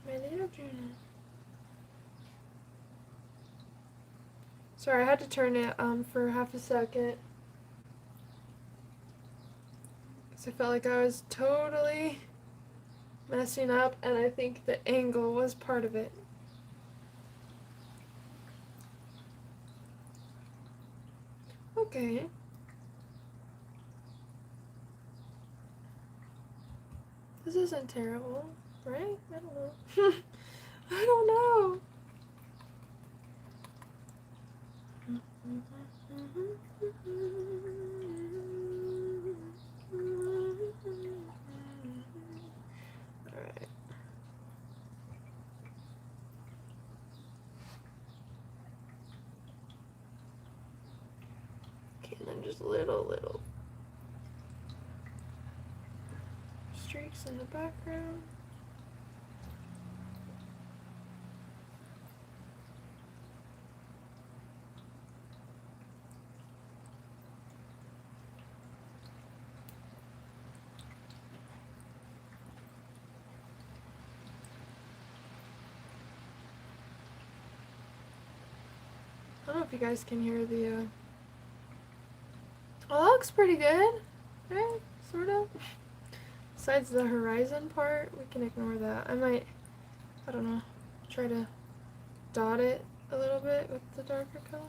My little Juno. Sorry, I had to turn it for half a second. Because I felt like I was totally messing up, and I think the angle was part of it. Okay. This isn't terrible, right? I don't know. I don't know. Alright. Okay, and then just little streaks in the background. I don't know if you guys can hear the, oh, that looks pretty good, right? Sort of. Besides the horizon part, we can ignore that. I might, I don't know, try to dot it a little bit with the darker color.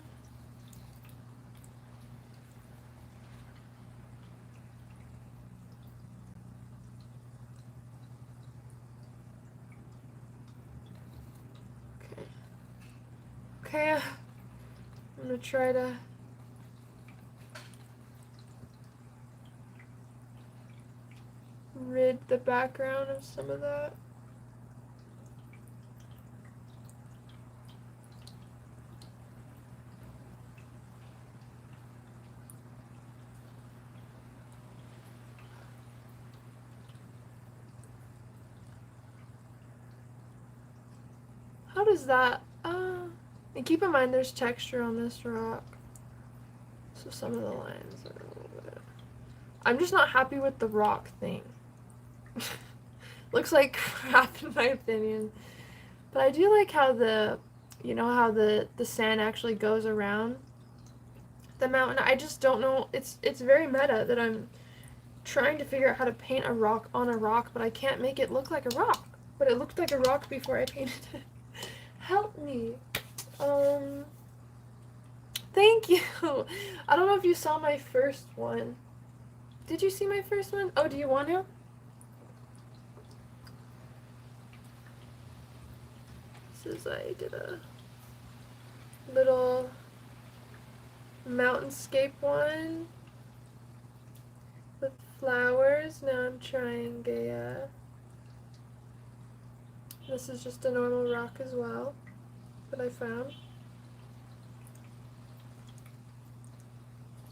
Okay, I'm gonna try to rid the background of some of that. How does that, and keep in mind there's texture on this rock, so some of the lines are a little bit, I'm just not happy with the rock thing. Looks like crap in my opinion, but I do like how the, you know, how the sand actually goes around the mountain. I just don't know, it's very meta that I'm trying to figure out how to paint a rock on a rock, but I can't make it look like a rock, but it looked like a rock before I painted it. Help me. Thank you. I don't know if you saw my first one. Did you see my first one? Oh, do you want to? This is, I did a little mountainscape one with flowers. Now I'm trying a, this is just a normal rock as well that I found.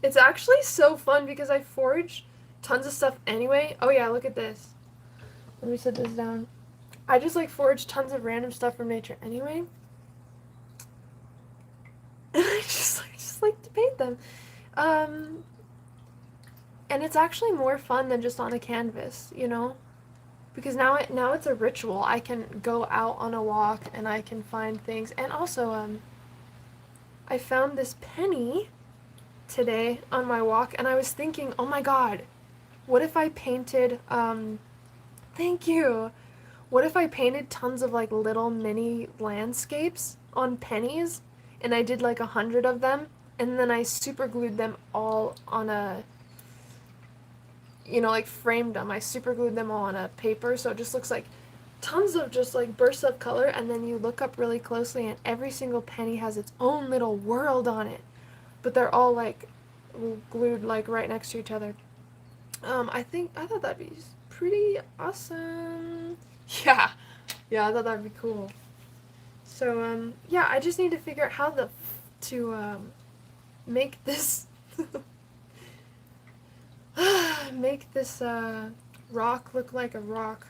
It's actually so fun because I forge tons of stuff anyway. Oh yeah, look at this. Let me set this down. I just like forge tons of random stuff from nature anyway. And I just like to paint them. And it's actually more fun than just on a canvas, you know? Because now it's a ritual. I can go out on a walk and I can find things. And also, I found this penny today on my walk, and I was thinking, oh my god, what if I painted, thank you, what if I painted tons of like little mini landscapes on pennies, and I did like 100 of them, and then I super glued them all on a, you know, like framed them. I super glued them all on a paper, so it just looks like tons of just like bursts of color, and then you look up really closely and every single penny has its own little world on it. But they're all like glued like right next to each other. I thought that'd be pretty awesome. Yeah, I thought that'd be cool. So yeah, I just need to figure out how to make this make this rock look like a rock.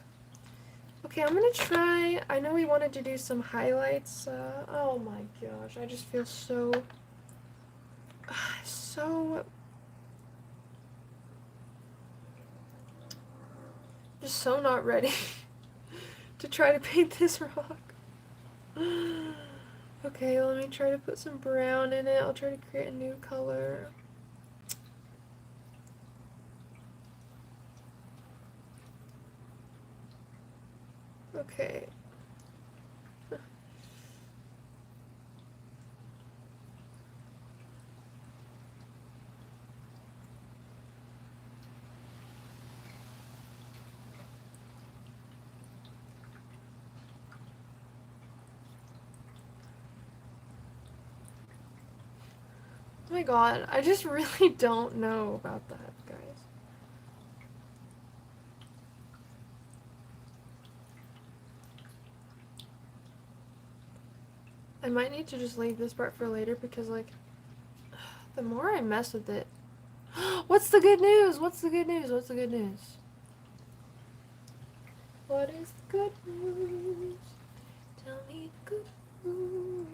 Okay, I'm gonna try. I know we wanted to do some highlights. Oh my gosh, I just feel so just so not ready to try to paint this rock. Okay, let me try to put some brown in it. I'll try to create a new color. Okay. Oh my god, I just really don't know about that, guys. I might need to just leave this part for later because, like, the more I mess with it... What's the good news? What's the good news? What's the good news? What is the good news? Tell me the good news.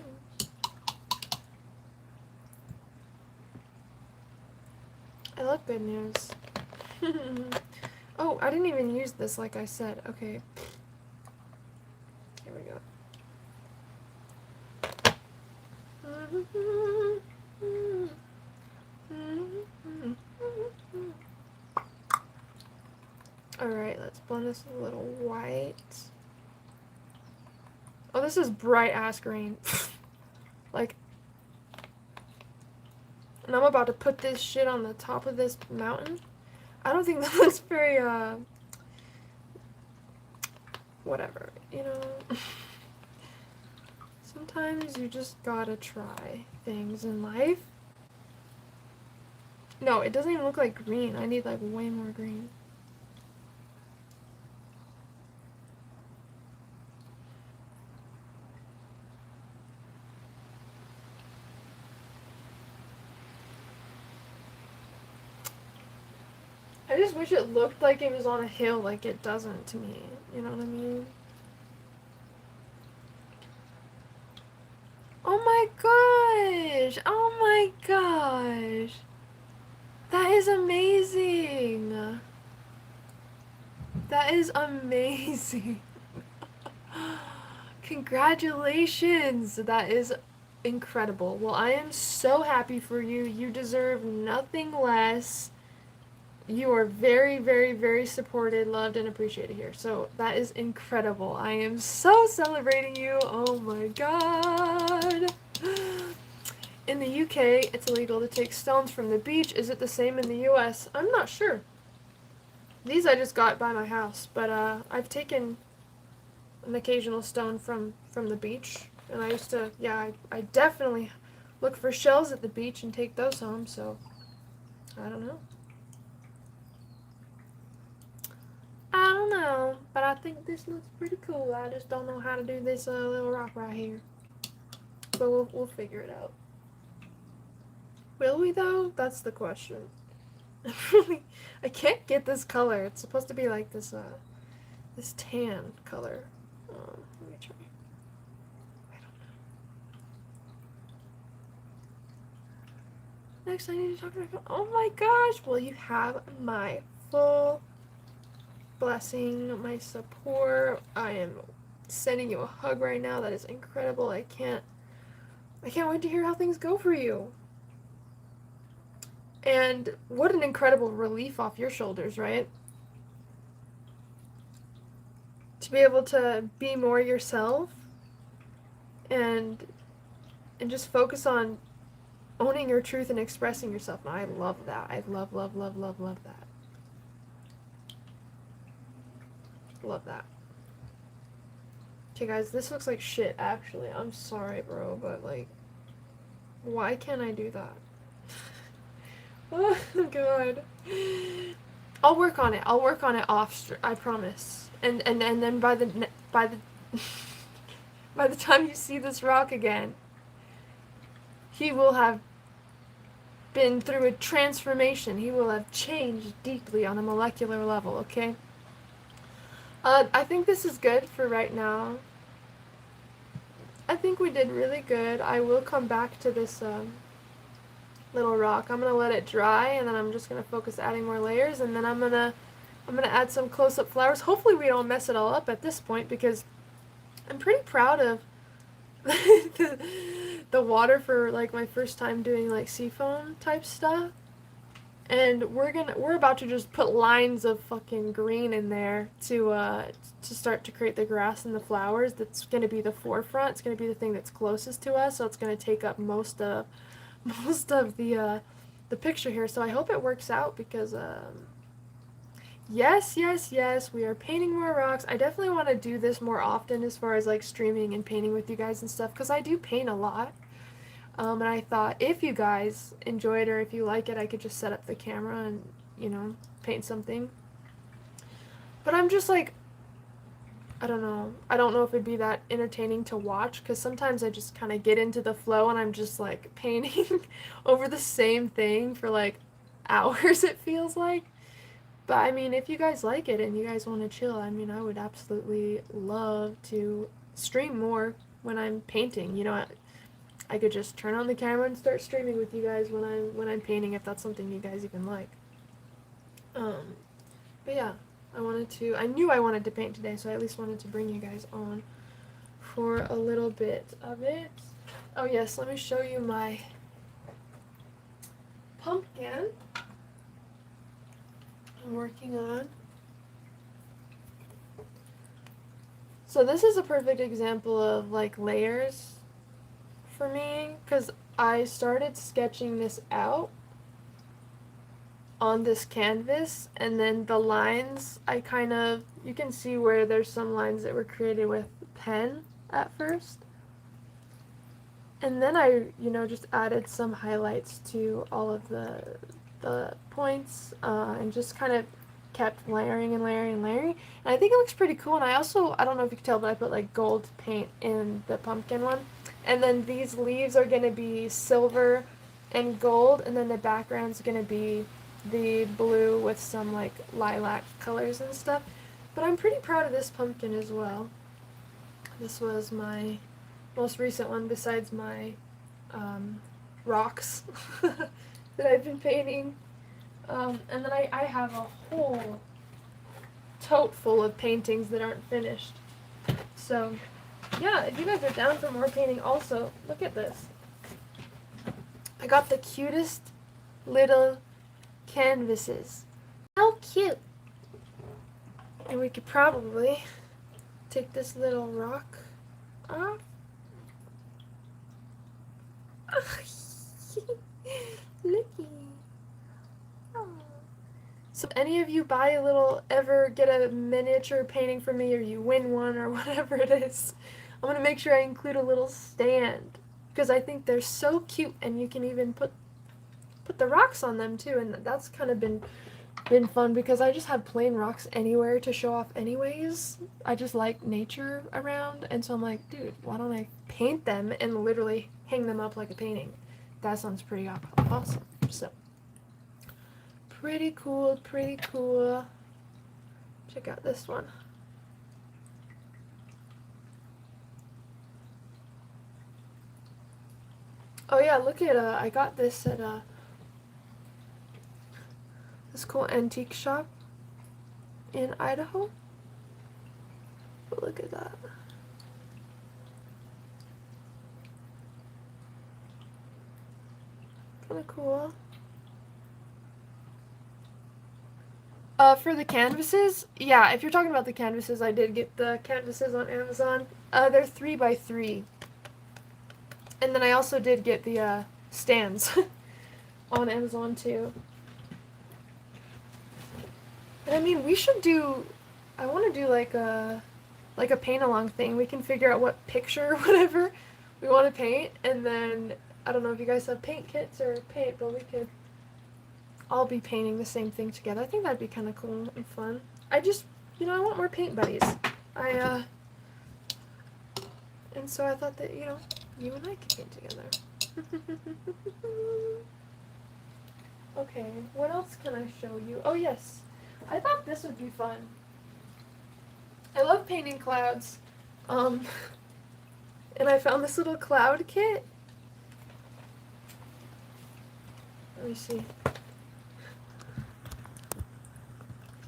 I love good news. Oh, I didn't even use this like I said. Okay. Here we go. Alright, let's blend this a little white. Oh, this is bright ass green. Like, and I'm about to put this shit on the top of this mountain. I don't think that looks very, whatever, you know? Sometimes you just gotta try things in life. No, it doesn't even look like green. I need, like, way more green. I just wish it looked like it was on a hill, like it doesn't to me. You know what I mean? Oh my gosh! Oh my gosh! That is amazing! That is amazing! Congratulations! That is incredible. Well, I am so happy for you. You deserve nothing less. You are very, very, very supported, loved, and appreciated here. So that is incredible. I am so celebrating you. Oh my god. In the UK, it's illegal to take stones from the beach. Is it the same in the US? I'm not sure. These I just got by my house, but I've taken an occasional stone from the beach. And I used to, yeah, I definitely look for shells at the beach and take those home, so I don't know. I don't know, but I think this looks pretty cool. I just don't know how to do this little rock right here. But we'll figure it out. Will we though? That's the question. I can't get this color. It's supposed to be like this this tan color. Let me try. I don't know. Next I need to talk about, oh my gosh, well you have my full blessing, my support. I am sending you a hug right now. That is incredible. I can't wait to hear how things go for you. And what an incredible relief off your shoulders, right? To be able to be more yourself and just focus on owning your truth and expressing yourself. And I love that. I love, love, love, love, love that. Love that. Okay, guys, this looks like shit, actually. I'm sorry, bro, but, like, why can't I do that? Oh, God. I'll work on it. I'll work on it off, I promise. And then by the by the time you see this rock again, he will have been through a transformation. He will have changed deeply on a molecular level, okay? I think this is good for right now. I think we did really good. I will come back to this little rock. I'm gonna let it dry, and then I'm just gonna focus adding more layers, and then I'm gonna add some close-up flowers. Hopefully we don't mess it all up at this point, because I'm pretty proud of the water for like my first time doing like seafoam type stuff. and we're about to just put lines of fucking green in there to start to create the grass and the flowers. That's gonna be the forefront. It's gonna be the thing that's closest to us, so it's gonna take up most of the picture here. So I hope it works out because yes, yes, yes, we are painting more rocks. I definitely want to do this more often as far as like streaming and painting with you guys and stuff, because I do paint a lot. And I thought if you guys enjoy it or if you like it, I could just set up the camera and, you know, paint something. But I'm just like, I don't know. I don't know if it'd be that entertaining to watch, because sometimes I just kind of get into the flow and I'm just like painting over the same thing for like hours, it feels like. But I mean, if you guys like it and you guys want to chill, I mean, I would absolutely love to stream more when I'm painting. You know, I could just turn on the camera and start streaming with you guys when I'm painting, if that's something you guys even like. But yeah, I knew I wanted to paint today, so I at least wanted to bring you guys on for a little bit of it. Oh yes, let me show you my pumpkin I'm working on. So this is a perfect example of like layers for me, because I started sketching this out on this canvas, and then the lines, you can see where there's some lines that were created with pen at first. And then I, just added some highlights to all of the points, and just kind of kept layering and layering and layering. And I think it looks pretty cool. And I don't know if you can tell, but I put like gold paint in the pumpkin one. And then these leaves are going to be silver and gold, and then the background's going to be the blue with some like lilac colors and stuff. But I'm pretty proud of this pumpkin as well. This was my most recent one besides my rocks that I've been painting. And then I have a whole tote full of paintings that aren't finished. So yeah, if you guys are down for more painting also, look at this. I got the cutest little canvases. How cute! And we could probably take this little rock off. Looky. Aww. So if any of you ever get a miniature painting from me, or you win one or whatever it is, I'm going to make sure I include a little stand, because I think they're so cute, and you can even put the rocks on them too, and that's kind of been fun, because I just have plain rocks anywhere to show off anyways. I just like nature around, and so I'm like, dude, why don't I paint them and literally hang them up like a painting? That sounds pretty awesome. So pretty cool, pretty cool. Check out this one. Oh yeah, look at I got this at this cool antique shop in Idaho. But look at that. Kind of cool. For the canvases, yeah, if you're talking about the canvases, I did get the canvases on Amazon. They're 3x3. And then I also did get the stands on Amazon too. And I mean, I want to do like a paint-along thing. We can figure out what picture or whatever we want to paint, and then, I don't know if you guys have paint kits or paint, but we could all be painting the same thing together. I think that'd be kind of cool and fun. I just, I want more paint buddies. And so I thought that, you and I could paint together. Okay, what else can I show you? Oh yes, I thought this would be fun. I love painting clouds. And I found this little cloud kit. Let me see.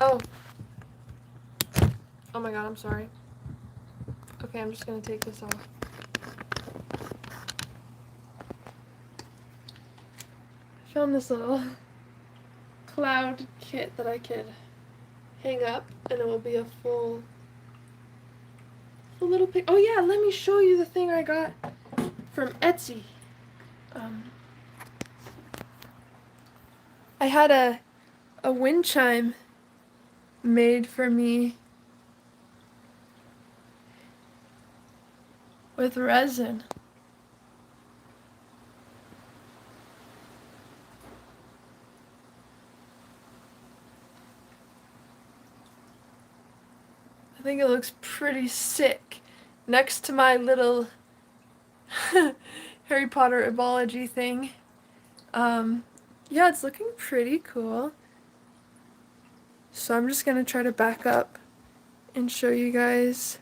Oh. Oh my god, I'm sorry. Okay, I'm just gonna take this off. I found this little cloud kit that I could hang up, and it will be a full little pic. Oh yeah, let me show you the thing I got from Etsy. I had a wind chime made for me with resin. I think it looks pretty sick next to my little 𝘾𝙃𝙈𝙈𝙀 thing. Yeah, it's looking pretty cool. So I'm just gonna try to back up and show you guys.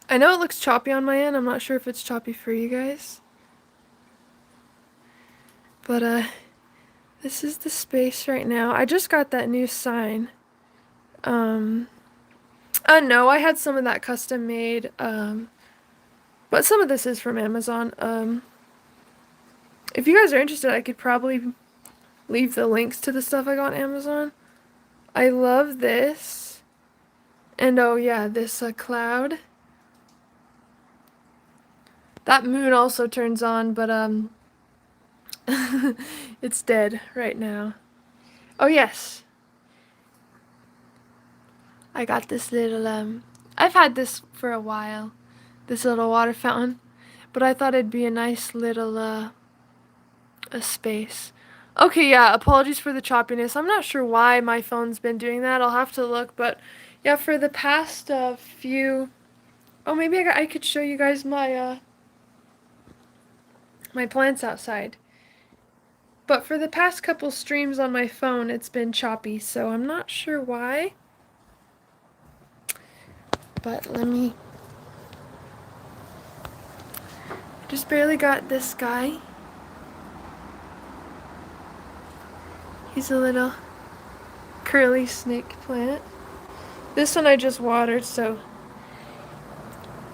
I know it looks choppy on my end. I'm not sure if it's choppy for you guys. But this is the space right now. I just got that new sign. No, I had some of that custom made. But some of this is from Amazon. If you guys are interested, I could probably leave the links to the stuff I got on Amazon. I love this. And oh yeah, this cloud. That moon also turns on, but it's dead right now. Oh yes. I got this little I've had this for a while. This little water fountain, but I thought it'd be a nice little a space. Okay, yeah, apologies for the choppiness. I'm not sure why my phone's been doing that. I'll have to look, but yeah, for the past few... Oh, maybe I could show you guys my my plants outside. But for the past couple streams on my phone, it's been choppy, so I'm not sure why. But let me... Just barely got this guy. He's a little curly snake plant. This one I just watered, so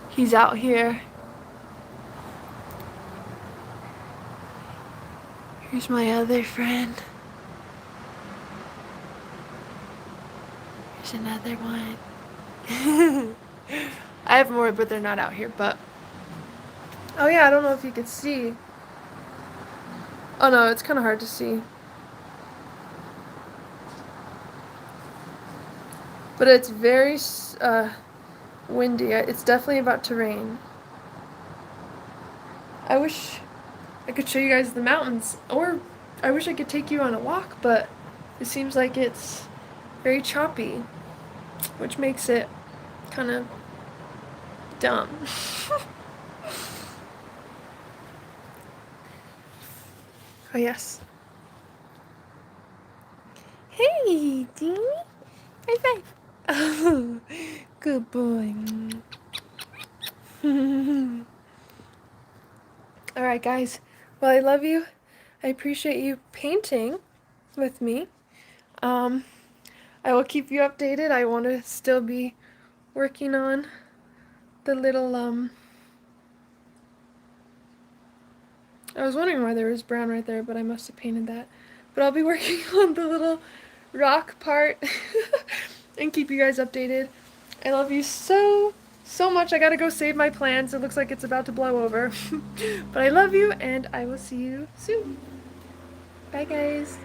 he's out here. Here's my other friend. Here's another one. I have more, but they're not out here, but... Oh yeah, I don't know if you could see. Oh no, it's kind of hard to see. But it's very windy. It's definitely about to rain. I wish I could show you guys the mountains, or I wish I could take you on a walk, but it seems like it's very choppy, which makes it kind of dumb. Oh yes. Hey, Dee. High five. Oh, good boy. Alright guys, well I love you. I appreciate you painting with me. I will keep you updated. I want to still be working on the little I was wondering why there was brown right there, but I must have painted that. But I'll be working on the little rock part and keep you guys updated. I love you so much. I gotta go save my plants. It looks like it's about to blow over. But I love you, and I will see you soon. Bye, guys.